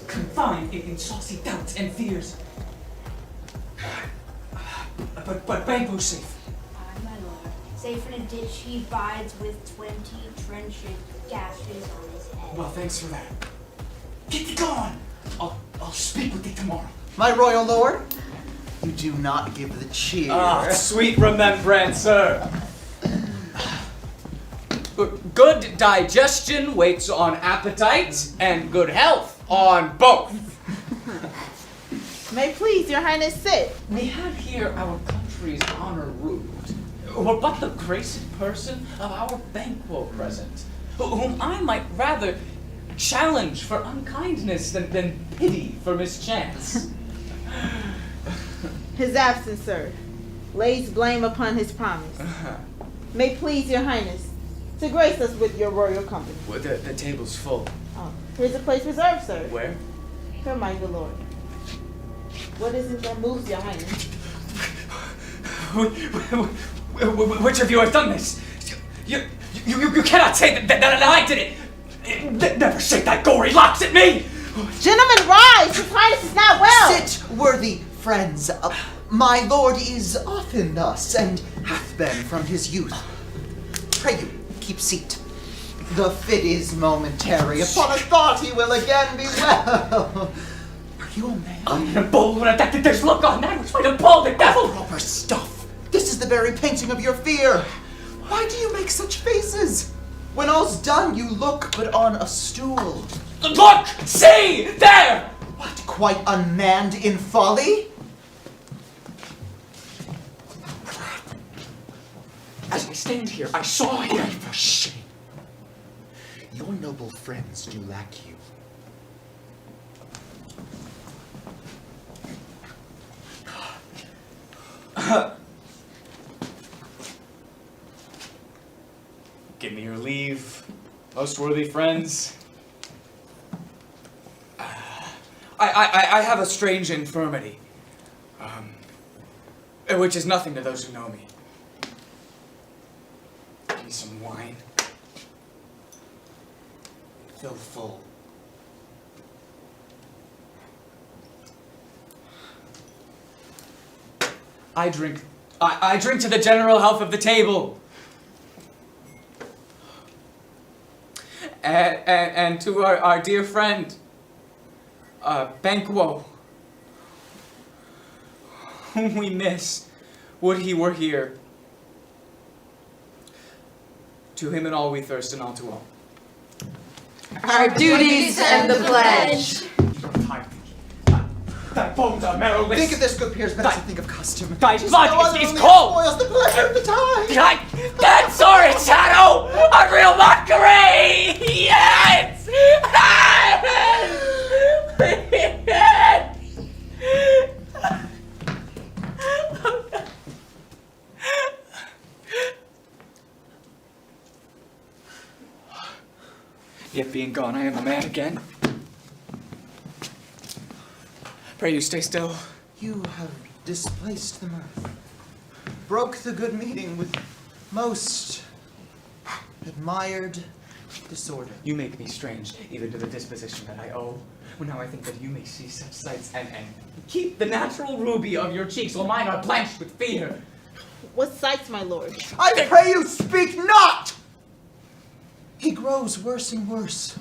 confined in saucy doubts and fears. But Banquo's safe. Aye, my lord. Safe in a ditch he bides with 20 trenchant gashes on his head. Well, thanks for that. Get thee gone! I'll speak with thee tomorrow. My royal lord, you do not give the cheer. Ah, sweet remembrance, sir. Good digestion waits on appetite, and good health on both. May please, your highness, sit. We have here our country's honor rood, or but the graced person of our Banquo present, whom I might rather challenge for unkindness than pity for mischance. His absence, sir, lays blame upon his promise. May please, your highness, to grace us with your royal company. Well, the table's full. Oh, here's a place reserved, sir. Where? Here, my good lord. What is it that moves your highness? Which of you has done this? You cannot say that I did it! Never shake that gory locks at me! Gentlemen, rise! His highness is not well! Sit, worthy friends. My lord is often thus, and hath been from his youth. Pray you, keep seat. The fit is momentary. Upon a thought he will again be well. Are you a man? I'm a bold when there's look on that which might appall the devil! Proper stuff. This is the very painting of your fear. Why do you make such faces? When all's done, you look but on a stool. Look! See! There! What, quite unmanned in folly? As I stand here, I saw him. For shame. Your noble friends do lack you. Give me your leave, most worthy friends. I have a strange infirmity, which is nothing to those who know me. Give me some wine. Fill full. I drink to the general health of the table. And to our dear friend, Banquo, whom we miss, would he were here. To him and all we thirst, and all to all. Our duties and the pledge. Thy bones are marrowless. Think of this, good peers, better to think of costume. Thy blood is cold. Spoils the pleasure of the time. That sorry shadow, a real mockery. Yes. Yet being gone, I am a man again. Pray you stay still. You have displaced the mirth, broke the good meeting with most admired disorder. You make me strange, even to the disposition that I owe. Well, now I think that you may see such sights and keep the natural ruby of your cheeks, while mine are blanched with fear. What sights, my lord? I pray you speak not! He grows worse and worse.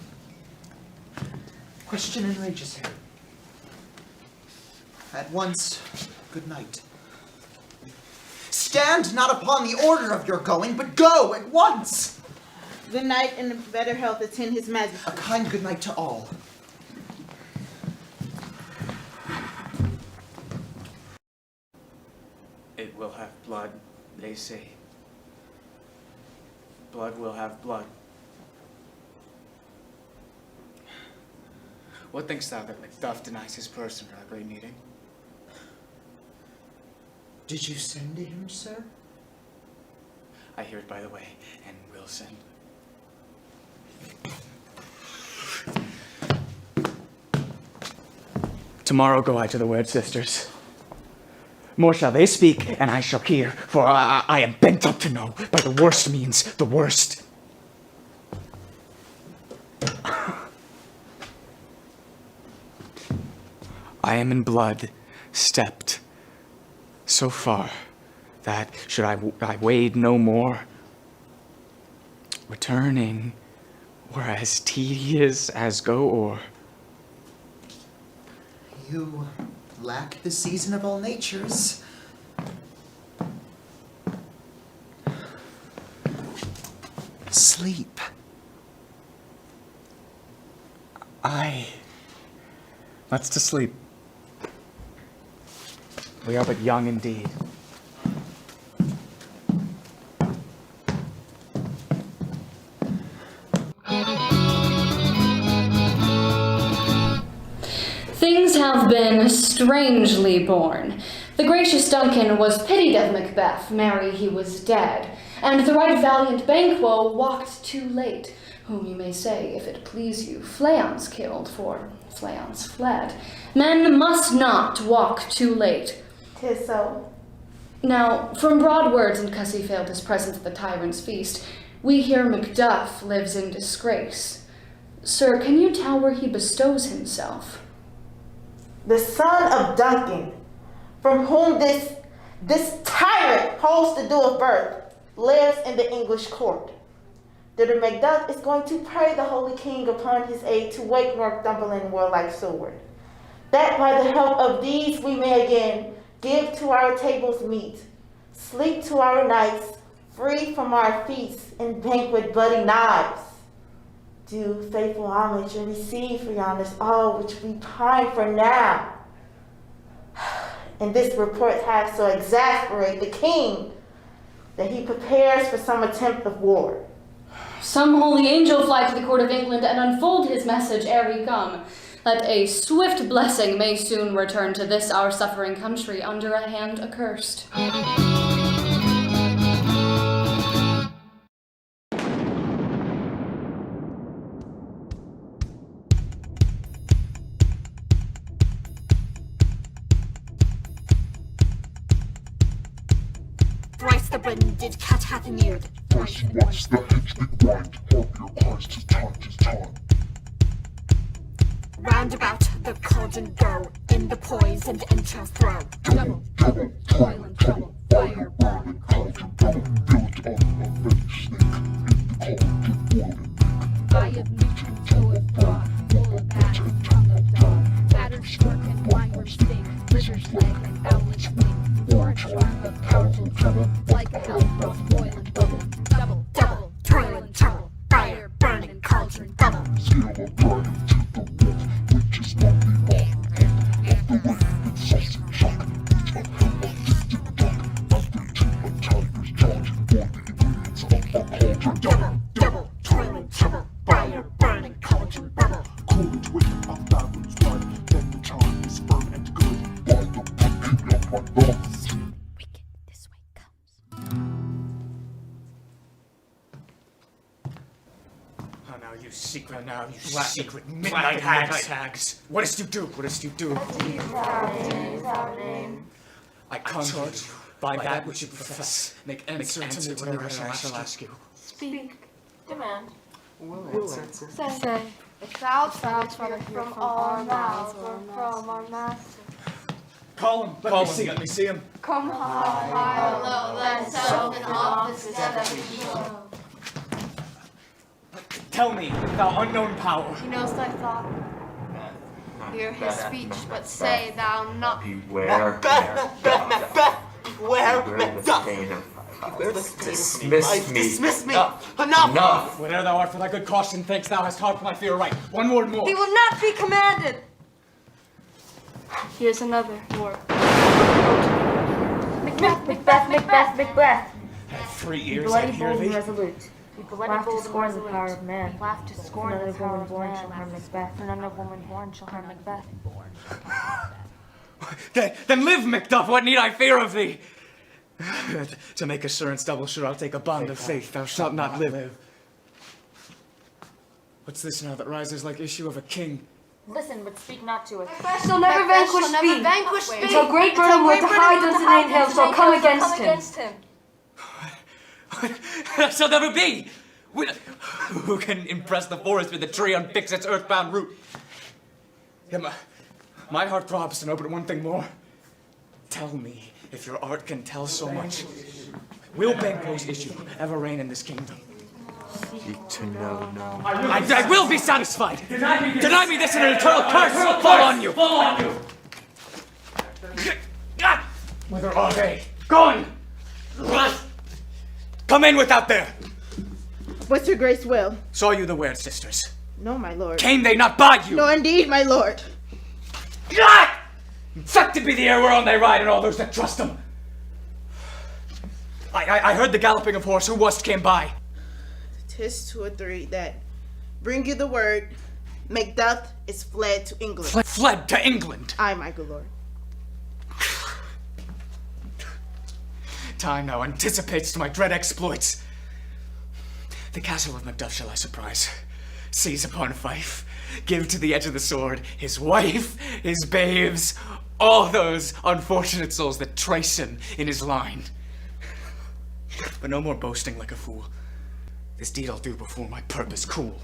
Question enrages him. At once, good night. Stand not upon the order of your going, but go at once. Good night, and in better health attend his majesty. A kind good night to all. It will have blood, they say. Blood will have blood. What thinkst thou that Macduff denies his person for that great meeting? Did you send to him, sir? I hear it by the way, and will send. Tomorrow go I to the wed sisters. More shall they speak, and I shall hear, for I am bent up to know, by the worst means, the worst. I am in blood stepped so far that, should I wade no more, returning were as tedious as go o'er. You lack the season of all natures. Sleep. Aye. Let's to sleep. We are but young indeed. Things have been strangely born. The gracious Duncan was pitied of Macbeth, marry he was dead, and the right valiant Banquo walked too late, whom you may say, if it please you, Fleance killed, for Fleance fled. Men must not walk too late. 'Tis so. Now, from broad words and 'cause he failed his presence at the tyrant's feast, we hear Macduff lives in disgrace. Sir, can you tell where he bestows himself? The son of Duncan, from whom this tyrant holds the due of birth, lives in the English court. Thither Macduff is going to pray the Holy King upon his aid to wake Northumberland warlike sword, that by the help of these we may again give to our tables meat, sleep to our nights, free from our feasts and banquet bloody knives. Do faithful homage and receive for yonders all which we pine for now. And this report hath so exasperated the king that he prepares for some attempt of war. Some holy angel fly to the court of England and unfold his message ere he come, that a swift blessing may soon return to this our suffering country under a hand accursed. Thrice the branded cat hath neared. Thrice once the hedge did wind, hark your cries, 'tis time, 'tis time. Round about the cauldron go, in the poisoned entrails throw. Double, toil and trouble, fire burning, cauldron double, built up a many snake, in the cauldron boiling. I have seas like an eldritch wind. Orange like a powerful kettle, like a hellbroth boiling bubble. Double, double, toiling trouble, fire, burning cauldron, bubble. Zero brighter to the wolf, witches won't be wrong. Off the wind with saucy shock. A hell-afflicted duck, earthquake to a tiger's jaws. For the ingredients of a cauldron. Double, double, toiling trouble, fire, burning cauldron, bubble. Coolidge waiting a fathoms wide, then the charm is firm and good. By the pumpkin of my lungs. Now you secret midnight hags. What dost you do? What dost you do? I conjure you by that which you profess. Make answer to whatever I shall ask you. Speak. Demand. Will answer. Say. If thou shalt hear from our mouths or from our master. Call him. Let me see him. Come high, low, thyself in office of evil. Tell me, thou unknown power. He knows thy thought. Hear his speech, but say thou not. Beware Macbeth! Beware Macduff! Dismiss me! Enough! Whatever thou art for thy good caution, thanks thou hast taught my fear right. One word more. He will not be commanded! Here's another word. Macbeth. Have 3 ears, I Bloody, hear bold, thee. and resolute. Laugh to scorn the power of man. Laugh to scorn Another the power woman of born man. shall harm Macbeth. None of woman born shall harm Macbeth. Then live, Macduff, what need I fear of thee? To make assurance double sure, I'll take a bond of faith, thou shalt not live. What's this now that rises like issue of a king? Listen, but speak not to it. Macbeth shall never vanquish speed. Until great Britain were to hide Duncan Hill shall come against him. That shall never be! Who can impress the forest with a tree unfix its earthbound root? Yeah, my heart throbs to know but one thing more. Tell me, if your art can tell so much, will Banquo's issue ever reign in this kingdom? Seek to know no. I will be satisfied! Deny me this and an eternal curse will fall on you! Whither are they? Gone! Come in without there! What's your grace will? Saw you the Weird Sisters? No, my lord. Came they not by you? No, indeed, my lord. Infected be the air whereon they ride and all those that trust them. I heard the galloping of horse. Who was't came by? 'Tis 2 or 3 that bring you the word. Macduff is fled to England. Fled to England? Aye, my good lord. Time now anticipates to my dread exploits. The castle of Macduff shall I surprise, seize upon Fife, give to the edge of the sword his wife, his babes, all those unfortunate souls that trace him in his line. But no more boasting like a fool. This deed I'll do before my purpose cool.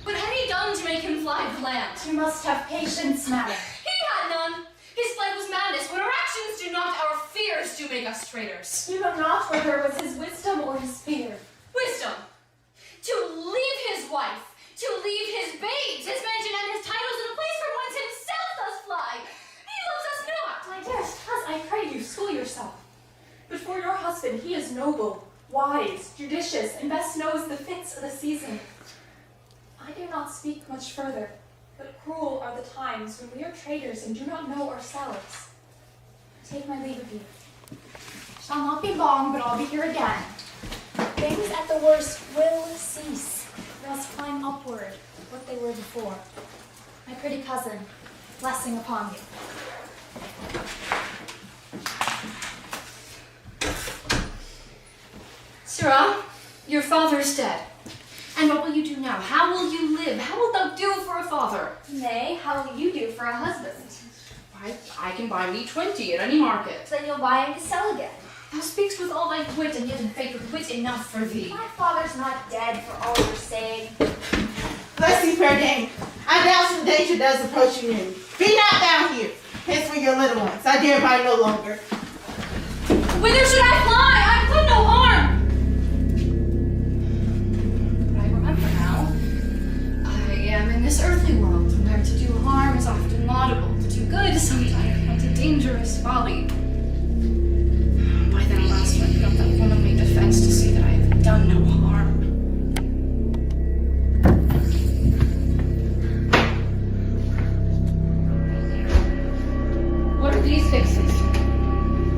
What had he done to make him fly the land? You must have patience, madam. He had none. His flight was madness. When our actions do not, our fears do make us traitors. You know not whether it was his wisdom or his fear. Wisdom. To leave his wife, to leave his babes, his mansion and his titles in a place from whence himself does fly. He loves us not. My dearest coz, I pray you, school yourself. But for your husband, he is noble, wise, judicious, and best knows the fits of the season. I dare not speak much further, but cruel are the times when we are traitors and do not know ourselves. Take my leave of you. Shall not be long, but I'll be here again. Things at the worst will cease. Thus climb upward what they were before. My pretty cousin, blessing upon you. Sirrah, your father is dead. And what will you do now? How will you live? How wilt thou do for a father? Nay, how will you do for a husband? I can buy me 20 at any market. Then you'll buy and sell again. Thou speaks with all thy wit, and yet in faith with wit enough for thee. My father's not dead for all you're saying. Bless thee, fair dame. I doubt some danger does approach you near. Be not down here. Hence for your little ones. I dare buy no longer. Whither should I fly? I could no harm. done no harm. What are these fixes?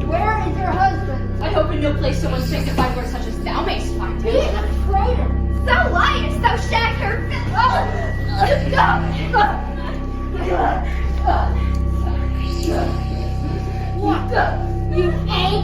Where is your husband? I hope in no place so unsanctified where such as thou mayst find him. He is a traitor. Thou liest, thou shagger! What? You egg!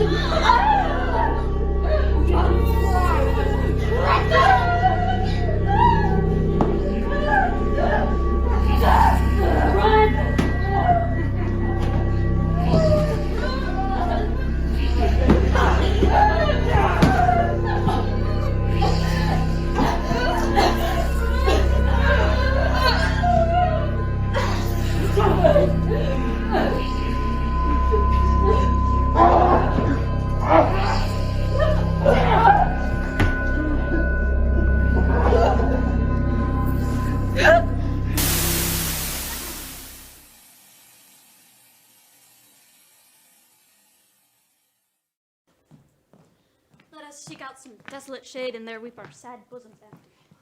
Let us seek out some desolate shade and there weep our sad bosoms empty.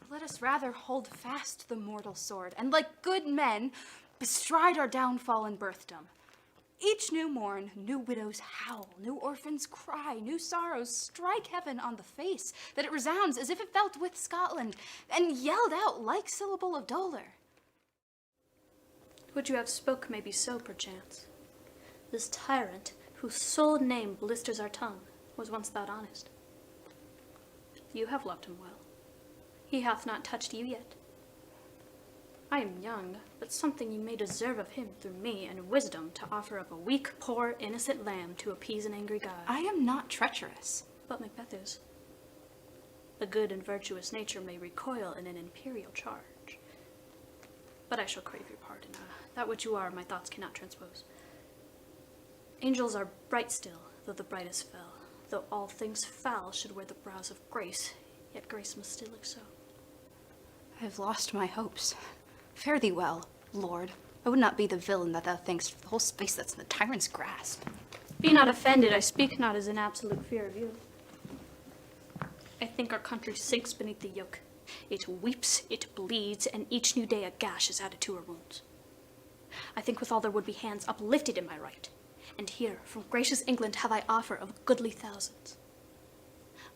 Let us rather hold fast the mortal sword, and like good men, bestride our downfall and birthdom. Each new morn, new widows howl, new orphans cry, new sorrows strike heaven on the face, that it resounds as if it felt with Scotland, and yelled out like syllable of dolour. What you have spoke may be so, perchance. This tyrant, whose sole name blisters our tongue, was once that honest. You have loved him well. He hath not touched you yet. I am young, but something you may deserve of him through me, and wisdom to offer up a weak, poor, innocent lamb to appease an angry god. I am not treacherous. But Macbeth is. A good and virtuous nature may recoil in an imperial charge. But I shall crave your pardon. That which you are, my thoughts cannot transpose. Angels are bright still, though the brightest fell. Though all things foul should wear the brows of grace, yet grace must still excel. I have lost my hopes. Fare thee well, Lord. I would not be the villain that thou think'st for the whole space that's in the tyrant's grasp. Be not offended, I speak not as in absolute fear of you. I think our country sinks beneath the yoke. It weeps, it bleeds, and each new day a gash is added to her wounds. I think with all there would be hands uplifted in my right, and here from gracious England have I offer of goodly thousands.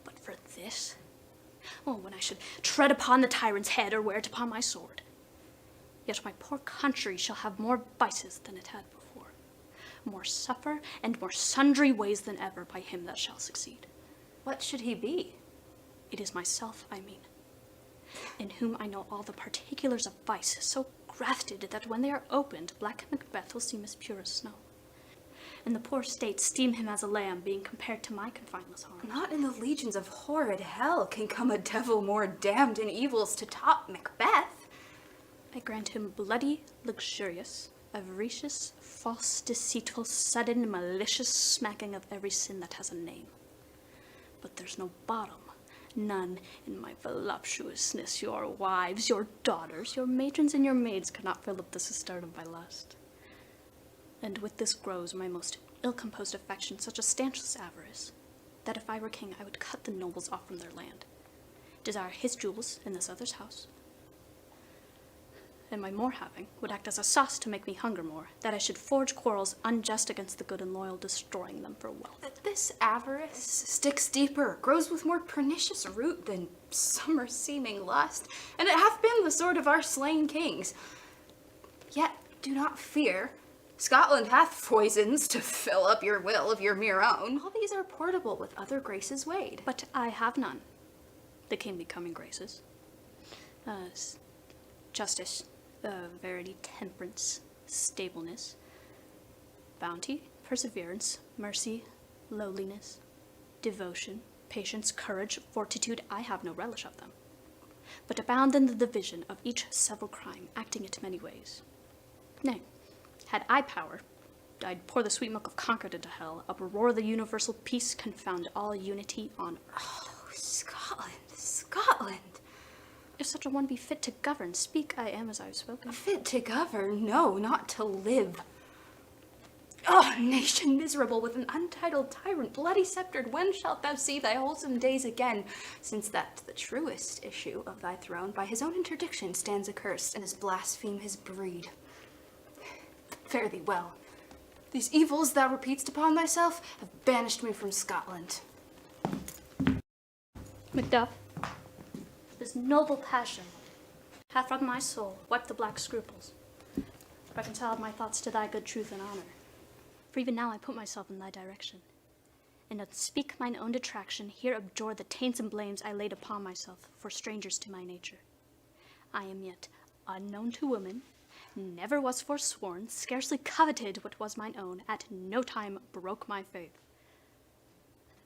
But for this, oh, when I should tread upon the tyrant's head or wear it upon my sword, yet my poor country shall have more vices than it had before, more suffer, and more sundry ways than ever by him that shall succeed. What should he be? It is myself, I mean, in whom I know all the particulars of vice, so grafted that when they are opened, black Macbeth will seem as pure as snow. And the poor state esteem him as a lamb, being compared to my confineless harm. Not in the legions of horrid hell can come a devil more damned in evils to top Macbeth. I grant him bloody, luxurious, avaricious, false, deceitful, sudden, malicious smacking of every sin that has a name. But there's no bottom, none in my voluptuousness. Your wives, your daughters, your matrons, and your maids could not fill up the cistern of my lust. And with this grows my most ill-composed affection, such a stanchless avarice, that if I were king, I would cut the nobles off from their land, desire his jewels in this other's house, and my more having would act as a sauce to make me hunger more, that I should forge quarrels unjust against the good and loyal, destroying them for wealth. This avarice sticks deeper, grows with more pernicious root than summer seeming lust, and it hath been the sword of our slain kings. Yet do not fear. Scotland hath poisons to fill up your will of your mere own. All these are portable with other graces weighed. But I have none. The king becoming graces. Justice, verity, temperance, stableness, bounty, perseverance, mercy, lowliness, devotion, patience, courage, fortitude. I have no relish of them, but abound in the division of each several crime, acting it many ways. Nay, had I power, I'd pour the sweet milk of Concord into hell, uproar the universal peace, confound all unity on earth. Oh, Scotland, Scotland! If such a one be fit to govern, speak, I am as I have spoken. Fit to govern? No, not to live. Oh, nation miserable with an untitled tyrant, bloody sceptred, when shalt thou see thy wholesome days again? Since that the truest issue of thy throne by his own interdiction stands accursed, and has blasphemed his breed. Fare thee well. These evils thou repeatst upon thyself have banished me from Scotland. Macduff, this noble passion hath from my soul wiped the black scruples, reconciled my thoughts to thy good truth and honor. For even now I put myself in thy direction, and doth speak mine own detraction, here abjure the taints and blames I laid upon myself for strangers to my nature. I am yet unknown to women, never was forsworn, scarcely coveted what was mine own, at no time broke my faith.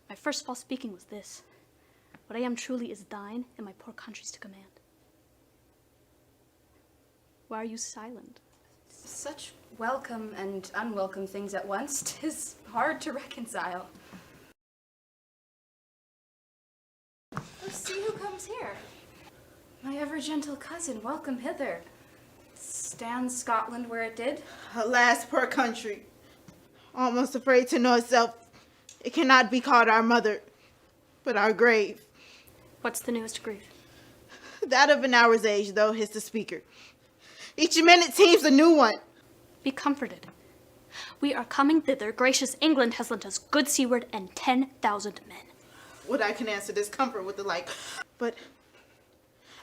My first false speaking was this: what I am truly is thine, and my poor country's to command. Why are you silent? Such welcome and unwelcome things at once, 'tis hard to reconcile. Oh, see who comes here. My ever-gentle cousin, welcome hither. Stands Scotland where it did? Alas, poor country. Almost afraid to know itself. It cannot be called our mother, but our grave. What's the newest grief? That of an hour's age, though, is the speaker. Each minute seems a new one. Be comforted. We are coming thither. Gracious England has lent us good seaward and 10,000 men. Would I can answer this comfort with the like, but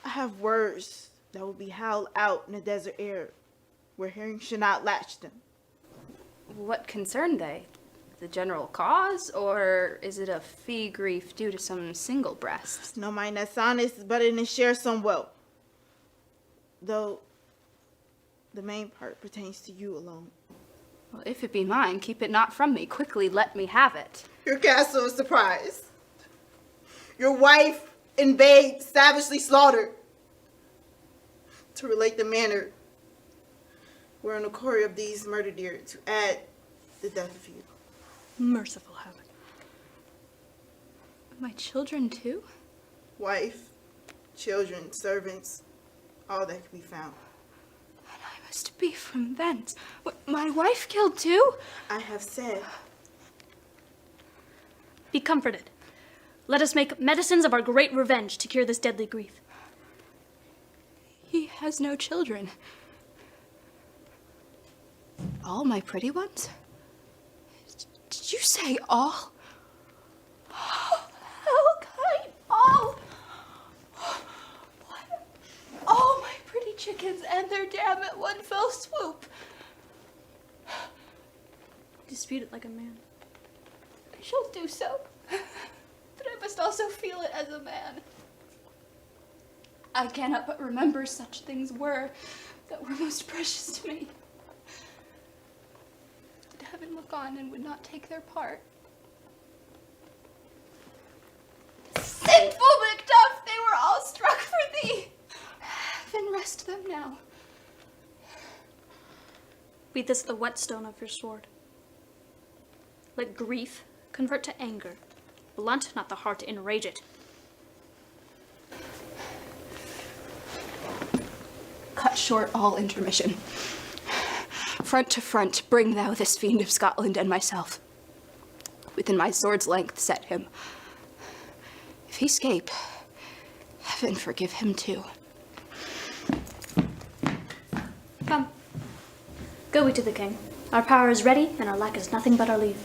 I have words that will be howled out in the desert air, where hearing should not latch them. What concern they? The general cause, or is it a fee grief due to some single breast? No mind that's honest, but in share some woe. Though the main part pertains to you alone. Well, if it be mine, keep it not from me. Quickly let me have it. Your castle is surprised. Your wife and babe savagely slaughtered. To relate the manner wherein the quarry of these murdered deer to add the death of you. Merciful heaven. My children too? Wife, children, servants, all that can be found. And I must be from thence. What, my wife killed too? I have said. Be comforted. Let us make medicines of our great revenge to cure this deadly grief. He has no children. All my pretty ones? Did you say all? Oh, how kind, all? What? All my pretty chickens and their dam at one fell swoop. Dispute it like a man. I shall do so, but I must also feel it as a man. I cannot but remember such things were that were most precious to me. Did heaven look on and would not take their part? Sinful Macduff, they were all struck for thee. Heaven rest them now. Be this the whetstone of your sword. Let grief convert to anger. Blunt not the heart to enrage it. Cut short all intermission. Front to front, bring thou this fiend of Scotland and myself. Within my sword's length set him. If he escape, heaven forgive him too. Come. Go we to the king. Our power is ready, and our lack is nothing but our leave.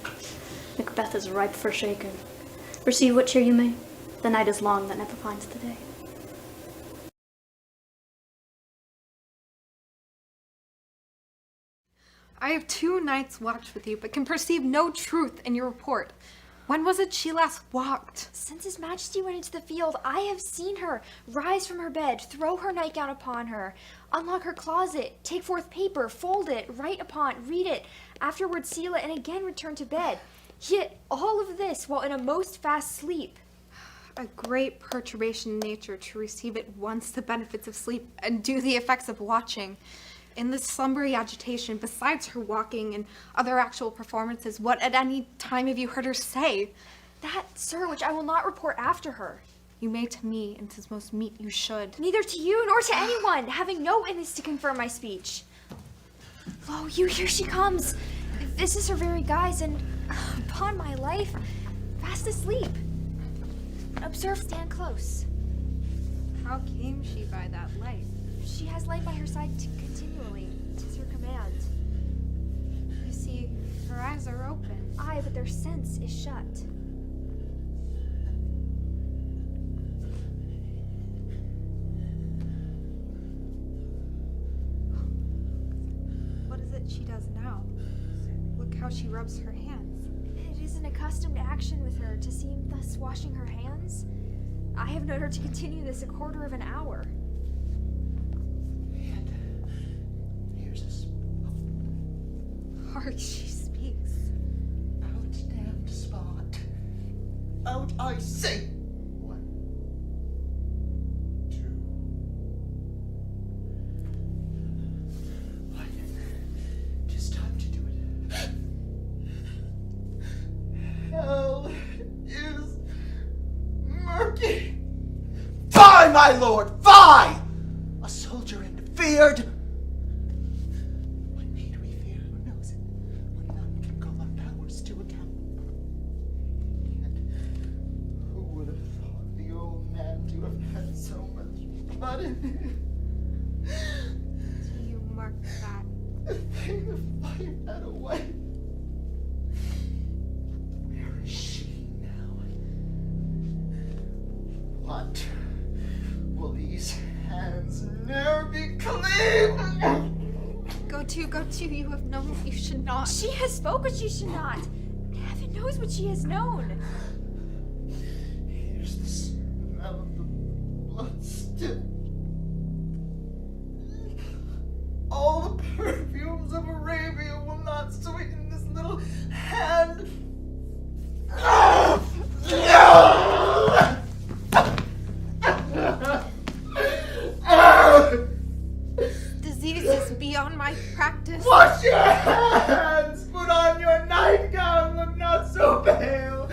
Macbeth is ripe for shaking. Receive what cheer you may. The night is long that never finds the day. I have 2 nights watched with you, but can perceive no truth in your report. When was it she last walked? Since His Majesty went into the field, I have seen her rise from her bed, throw her nightgown upon her, unlock her closet, take forth paper, fold it, write upon, read it, afterwards seal it, and again return to bed. Yet all of this while in a most fast sleep. A great perturbation in nature to receive at once the benefits of sleep and do the effects of watching. In this slumbery agitation, besides her walking and other actual performances, what at any time have you heard her say? That, sir, which I will not report after her. You may to me, and 'tis most meet you should. Neither to you nor to anyone, having no witness to confirm my speech. Lo, you, here she comes. This is her very guise, and upon my life, fast asleep. Observe, stand close. How came she by that light? She has light by her side continually. 'Tis her command. You see, her eyes are open. Aye, but their sense is shut. What is it she does now? Look how she rubs her hands. It is an accustomed action with her to seem thus washing her hands. I have known her to continue this a quarter of an hour. And here's us. Hark, she speaks. Out, damned spot. Out, I say. 1, 2. Why, 'tis time to do it. Hell is murky. Fie, my lord, fie! A soldier and feared. What need we fear? Who knows it? When none can call our powers to account. And who would have thought the old man to have had so much blood in him? Do you mark that? The thing the fire had away. Where is she now? What? Will these hands ne'er be clean? Go to, you have known what you should not. She has spoke what she should not. Heaven knows what she has known. Here's the smell of the blood still. All the perfumes of Arabia will not sweeten this little hand. Disease is beyond my practice. Wash your hands! Put on your nightgown! Look not so pale!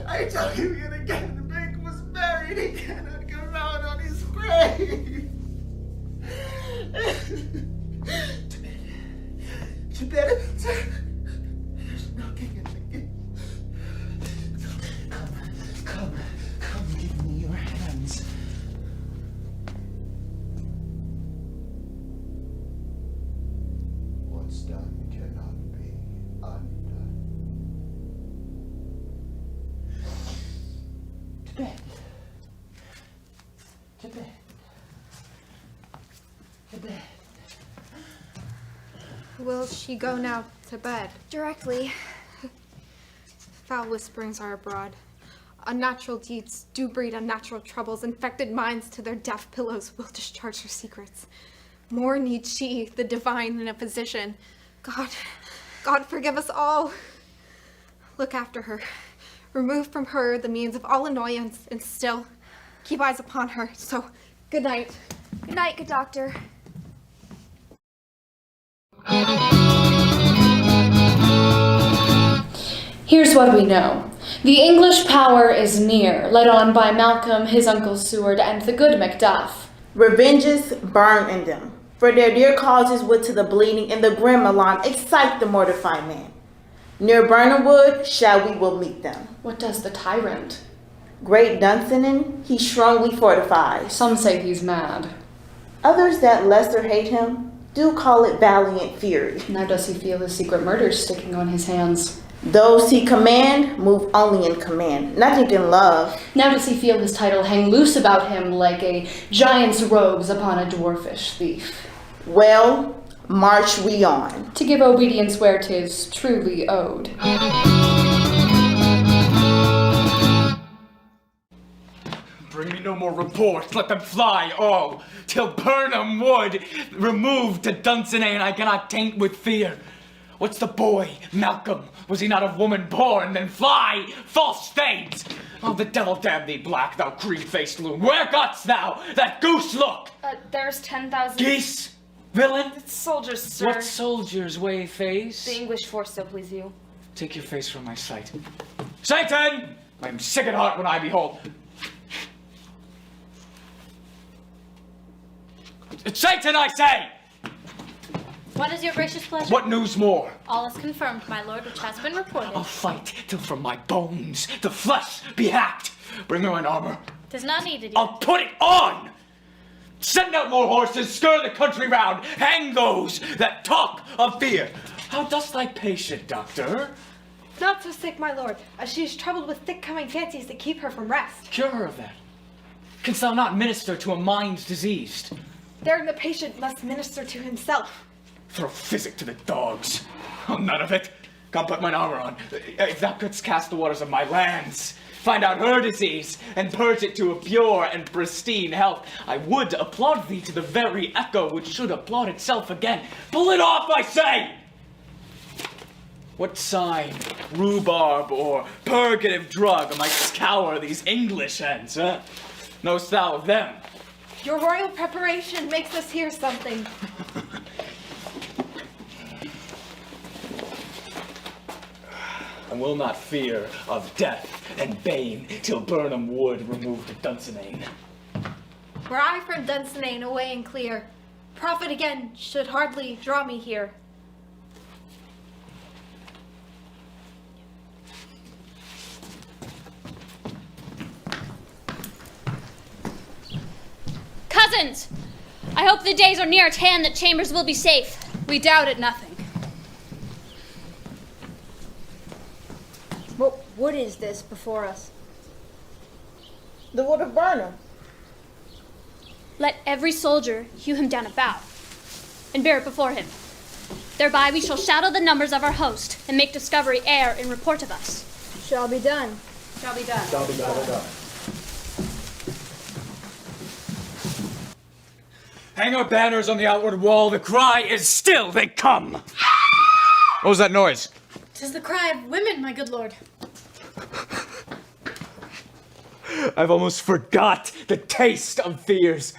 I tell you yet again, the Bank was buried. He cannot come out on his grave. To bed. To bed. There's knocking at the gate. Come, give me your hands. What's done cannot be undone. To bed. To bed. To bed. Will she go now to bed? Directly. Foul whisperings are abroad. Unnatural deeds do breed unnatural troubles. Infected minds to their deaf pillows will discharge her secrets. More needs she, the divine, in a physician. God forgive us all. Look after her. Remove from her the means of all annoyance, and still keep eyes upon her. So, good night. Good night, good doctor. Here's what we know. The English power is near, led on by Malcolm, his uncle Seward, and the good Macduff. Revenges burn in them, for their dear causes would to the bleeding and the grim alarm excite the mortified man. Near Burnham Wood shall we will meet them. What does the tyrant? Great Duncan, he strongly fortifies. Some say he's mad. Others that lesser hate him do call it valiant fury. Now does he feel his secret murders sticking on his hands? Those he command move only in command, nothing in love. Now does he feel his title hang loose about him like a giant's robes upon a dwarfish thief? Well, march we on. To give obedience where 'tis truly owed. Bring me no more reports, let them fly, all, till Burnham Wood removed to Dunsinane and I cannot taint with fear. What's the boy, Malcolm? Was he not of woman born? Then fly, false stains! Oh, the devil damn thee, black, thou cream-faced loon! Where got'st thou that goose look? There's 10,000... Geese? Villain? It's soldiers, sir. What soldiers, way face? The English force, so please you. Take your face from my sight. Satan! I am sick at heart when I behold... It's Satan, I say! What is your gracious pleasure? What news more? All is confirmed, my lord, which has been reported. I'll fight till from my bones the flesh be hacked. Bring me mine armor. 'Tis not needed yet. I'll put it on! Send out more horses, stir the country round, hang those that talk of fear. How dost thy patient, doctor? Not so sick, my lord, as she is troubled with thick-coming fancies that keep her from rest. Cure her of that. Canst thou not minister to a mind diseased? There the patient must minister to himself. Throw physic to the dogs. Oh, none of it. Come put mine armor on. If thou couldst cast the waters of my lands, find out her disease, and purge it to a pure and pristine health, I would applaud thee to the very echo which should applaud itself again. Pull it off, I say! What sign, rhubarb, or purgative drug might scour these English hens, huh? Know'st thou of them? Your royal preparation makes us hear something. I will not fear of death and bane till Burnham Wood remove to Dunsinane. Were I from Dunsinane away and clear, profit again should hardly draw me here. Cousins! I hope the days are near at hand that Chambers will be safe. We doubt it nothing. What wood is this before us? The wood of Burnham. Let every soldier hew him down a bough, and bear it before him. Thereby we shall shadow the numbers of our host, and make discovery ere in report of us. Shall be done. Shall be done. Shall be done. Hang our banners on the outward wall. The cry is still they come. What was that noise? 'Tis the cry of women, my good lord. I've almost forgot the taste of fears.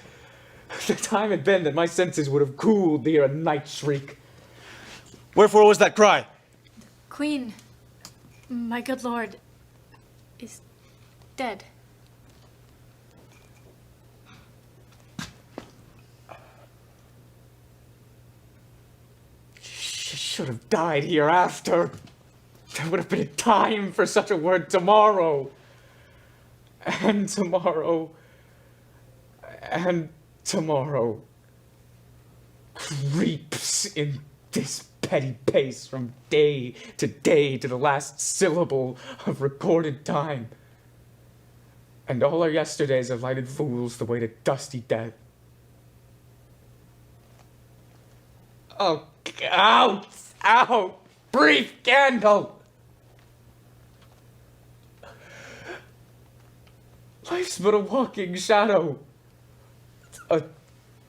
The time had been that my senses would have cooled ere a night shriek. Wherefore was that cry? Queen, my good lord, is dead. She should have died hereafter. There would have been time for such a word tomorrow. And tomorrow. And tomorrow. Creeps in this petty pace from day to the last syllable of recorded time. And all our yesterdays have lighted fools the way to dusty death. Oh, out! Out! Brief candle! Life's but a walking shadow. A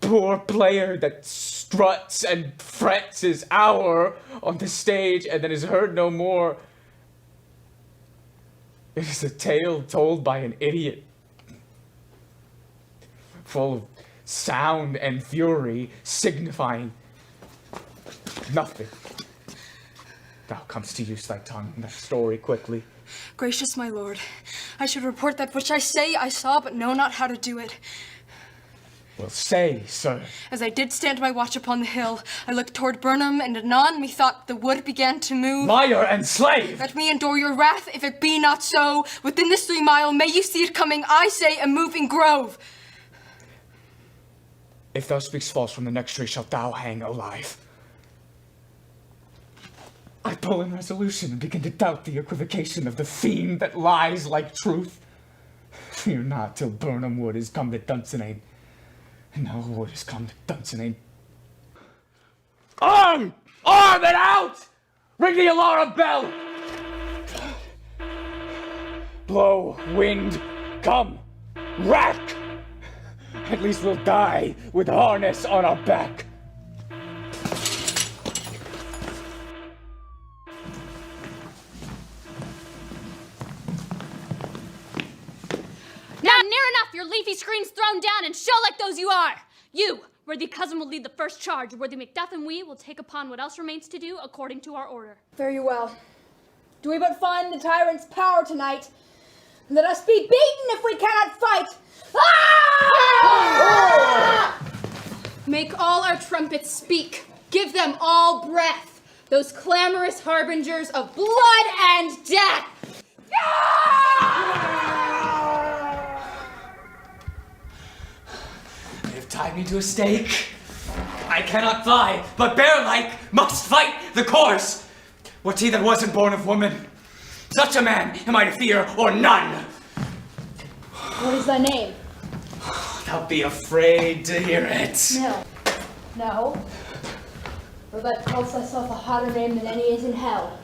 poor player that struts and frets his hour on the stage and then is heard no more. It is a tale told by an idiot, full of sound and fury, signifying nothing. Thou comest to use thy tongue in that story quickly. Gracious my lord, I should report that which I say I saw, but know not how to do it. Well, say, sir. As I did stand my watch upon the hill, I looked toward Burnham, and anon methought the wood began to move. Liar and slave! Let me endure your wrath, if it be not so. Within this 3 mile, may you see it coming, I say, a moving grove. If thou speakst false from the next tree, shalt thou hang alive. I pull in resolution and begin to doubt the equivocation of the fiend that lies like truth. Fear not till Burnham Wood is come to Dunsinane. And now Wood is come to Dunsinane. Arm! Arm and out! Ring the alarm bell! Blow, wind, come, rack! At least we'll die with harness on our back. Now near enough, your leafy screens thrown down, and show like those you are. You, worthy cousin, will lead the first charge. Worthy Macduff and we will take upon what else remains to do according to our order. Very well. Do we but find the tyrant's power tonight, let us be beaten if we cannot fight. Ah! Make all our trumpets speak. Give give them all breath, those clamorous harbingers of blood and death. They have tied me to a stake. I cannot fly, but bear-like must fight the course. What's he that wasn't born of woman? Such a man am I to fear, or none. What is thy name? Thou be afraid to hear it. No. No. For thou calls thyself a hotter name than any is in hell.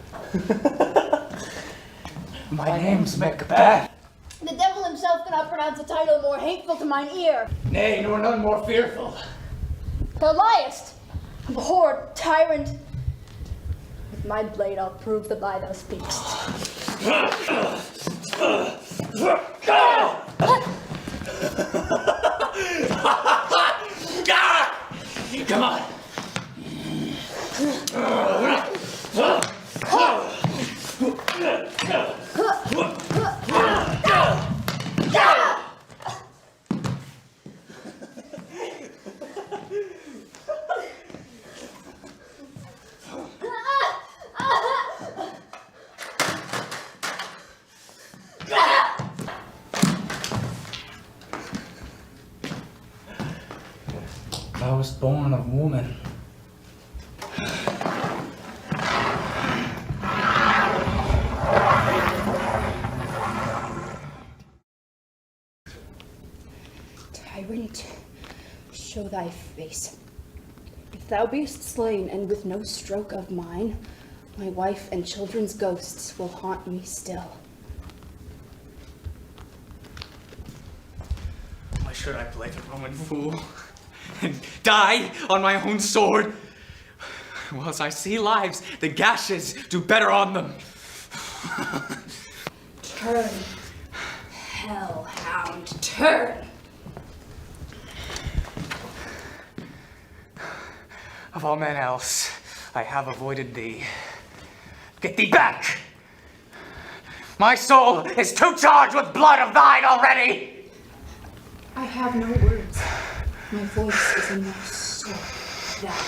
My name's Macbeth. The devil himself cannot pronounce a title more hateful to mine ear. Nay, nor none more fearful. Thou liest, abhorred tyrant. With my blade I'll prove the lie thou speakst. Come on. I was born of woman. Tyrant, show thy face. If thou beest slain, and with no stroke of mine, my wife and children's ghosts will haunt me still. Why should I play the Roman fool and die on my own sword? Whilst I see lives, the gashes do better on them. Turn, hellhound, turn! Of all men else, I have avoided thee. Get thee back! My soul is too charged with blood of thine already! I have no words. My voice is in my soul. That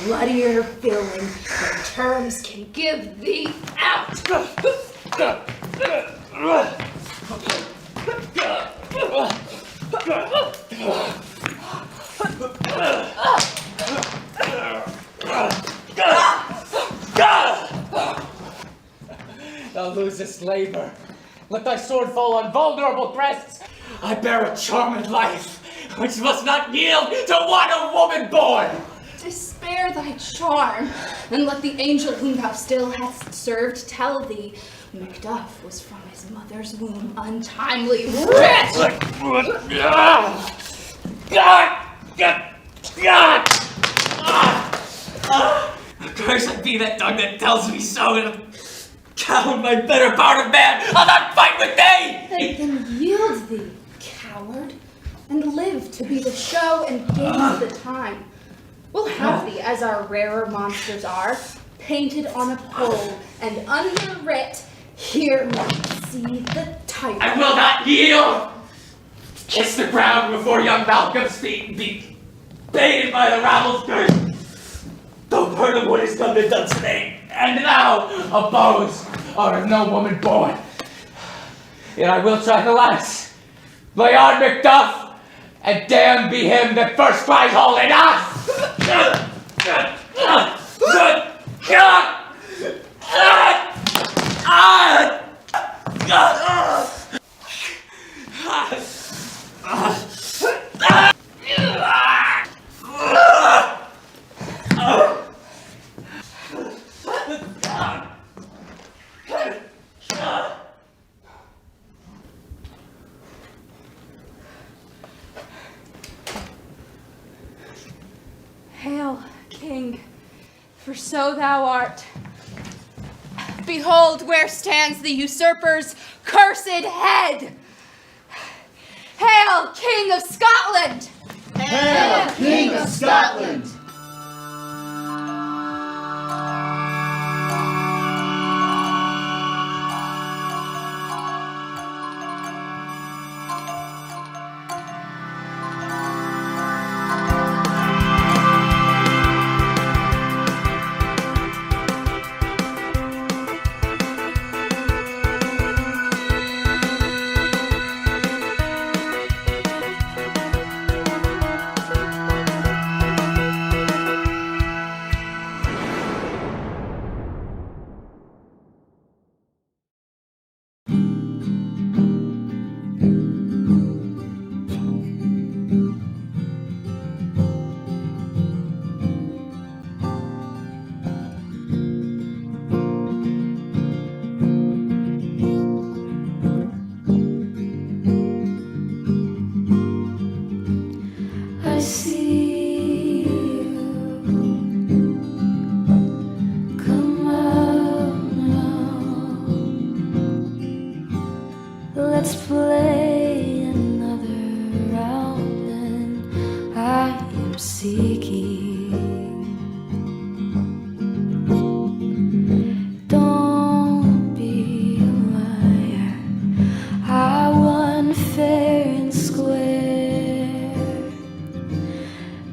bloodier feeling than terms can give thee out! Thou losest labor. Let thy sword fall on vulnerable breasts. I bear a charmed life, which must not yield to one a woman born. Spare thy charm, and let the angel whom thou still hast served tell thee Macduff was from his mother's womb untimely wretch! Cursed be that tongue that tells me so, and coward my better part of man, I'll not fight with thee! Then yield thee, coward, and live to be the show and gain the time. We'll have thee, as our rarer monsters are, painted on a pole, and underwrit, hear me, see the title. I will not yield! Kiss the ground before young Malcolm's feet and be baited by the rabble's curse. Though Burnham Wood is come to Dunstane, and thou, a bows, art of no woman born. Yet I will try the last. Lay on, Macduff, and damned be him that first cries holy us! Hail, King, for so thou art. Behold where stands the usurper's cursed head. Hail, King of Scotland! Hail, King of Scotland! I'm seeking. Don't be a liar. I won fair and square,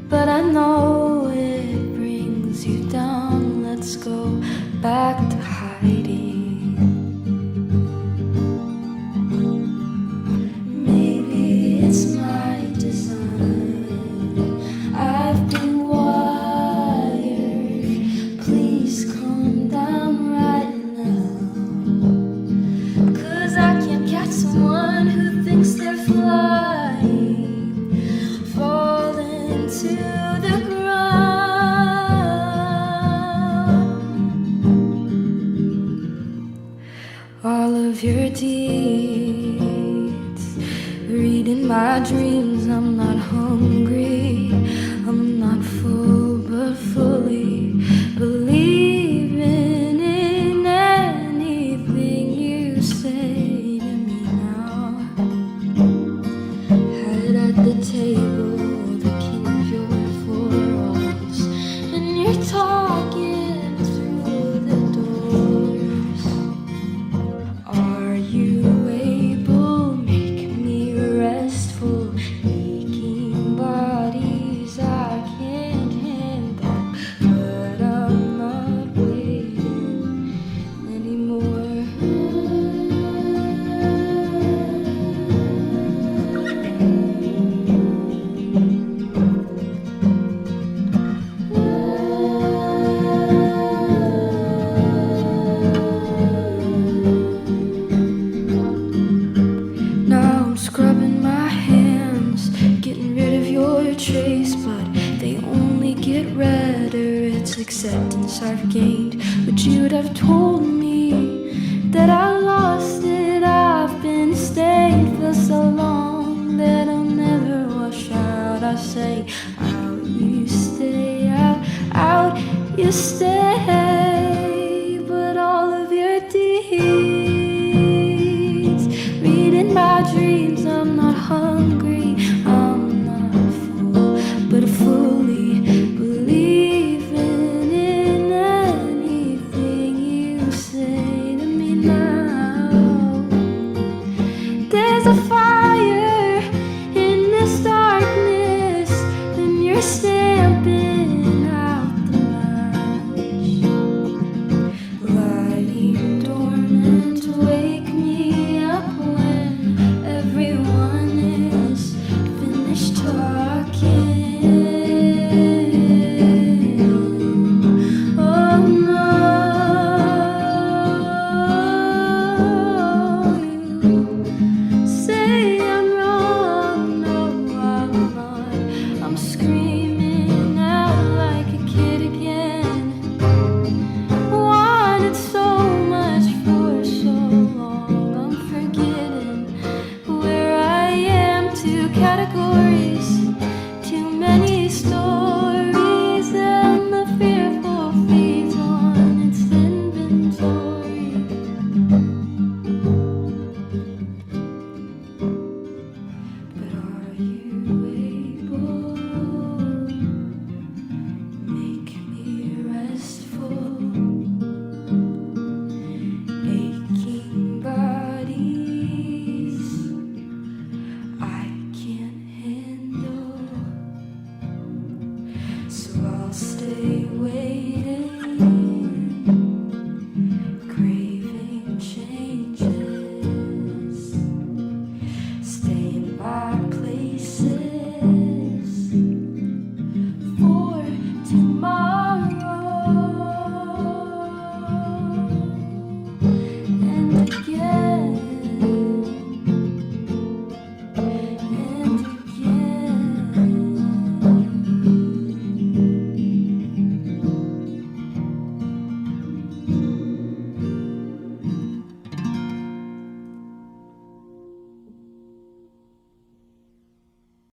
but I know it brings you down. Let's go back to hiding. Maybe it's my design. I've been wired. Please calm down right now. 'Cause I can't catch someone who thinks they're flying, falling to the ground. All of your deeds, reading my dreams. I'm not hungry, I'm not full, but fully believing in anything you say to me now. Head at the table, the king of your four walls, and you're talking through the doors. Are you able? Make me restful. Aching bodies I can't handle, but I'm not waiting anymore. Now I'm scrubbing my hands, getting rid of your trace, but they only get redder. It's acceptance I've gained, but you'd have told me that I lost it. I've been stained for so long that I'll never wash out. I say out, you stay, out, you stay. But all of your deeds, reading my dreams. I'm not hungry, I'm not full, but fully believing in anything you say to me now. There's a fire in this darkness, and you're stamping out the match. Lying dormant, wake me up when everyone is finished talking. Oh no, you say I'm wrong. No, I'm not. I'm screaming out like a kid again. Wanted so much for so long. I'm forgetting where I am. Two categories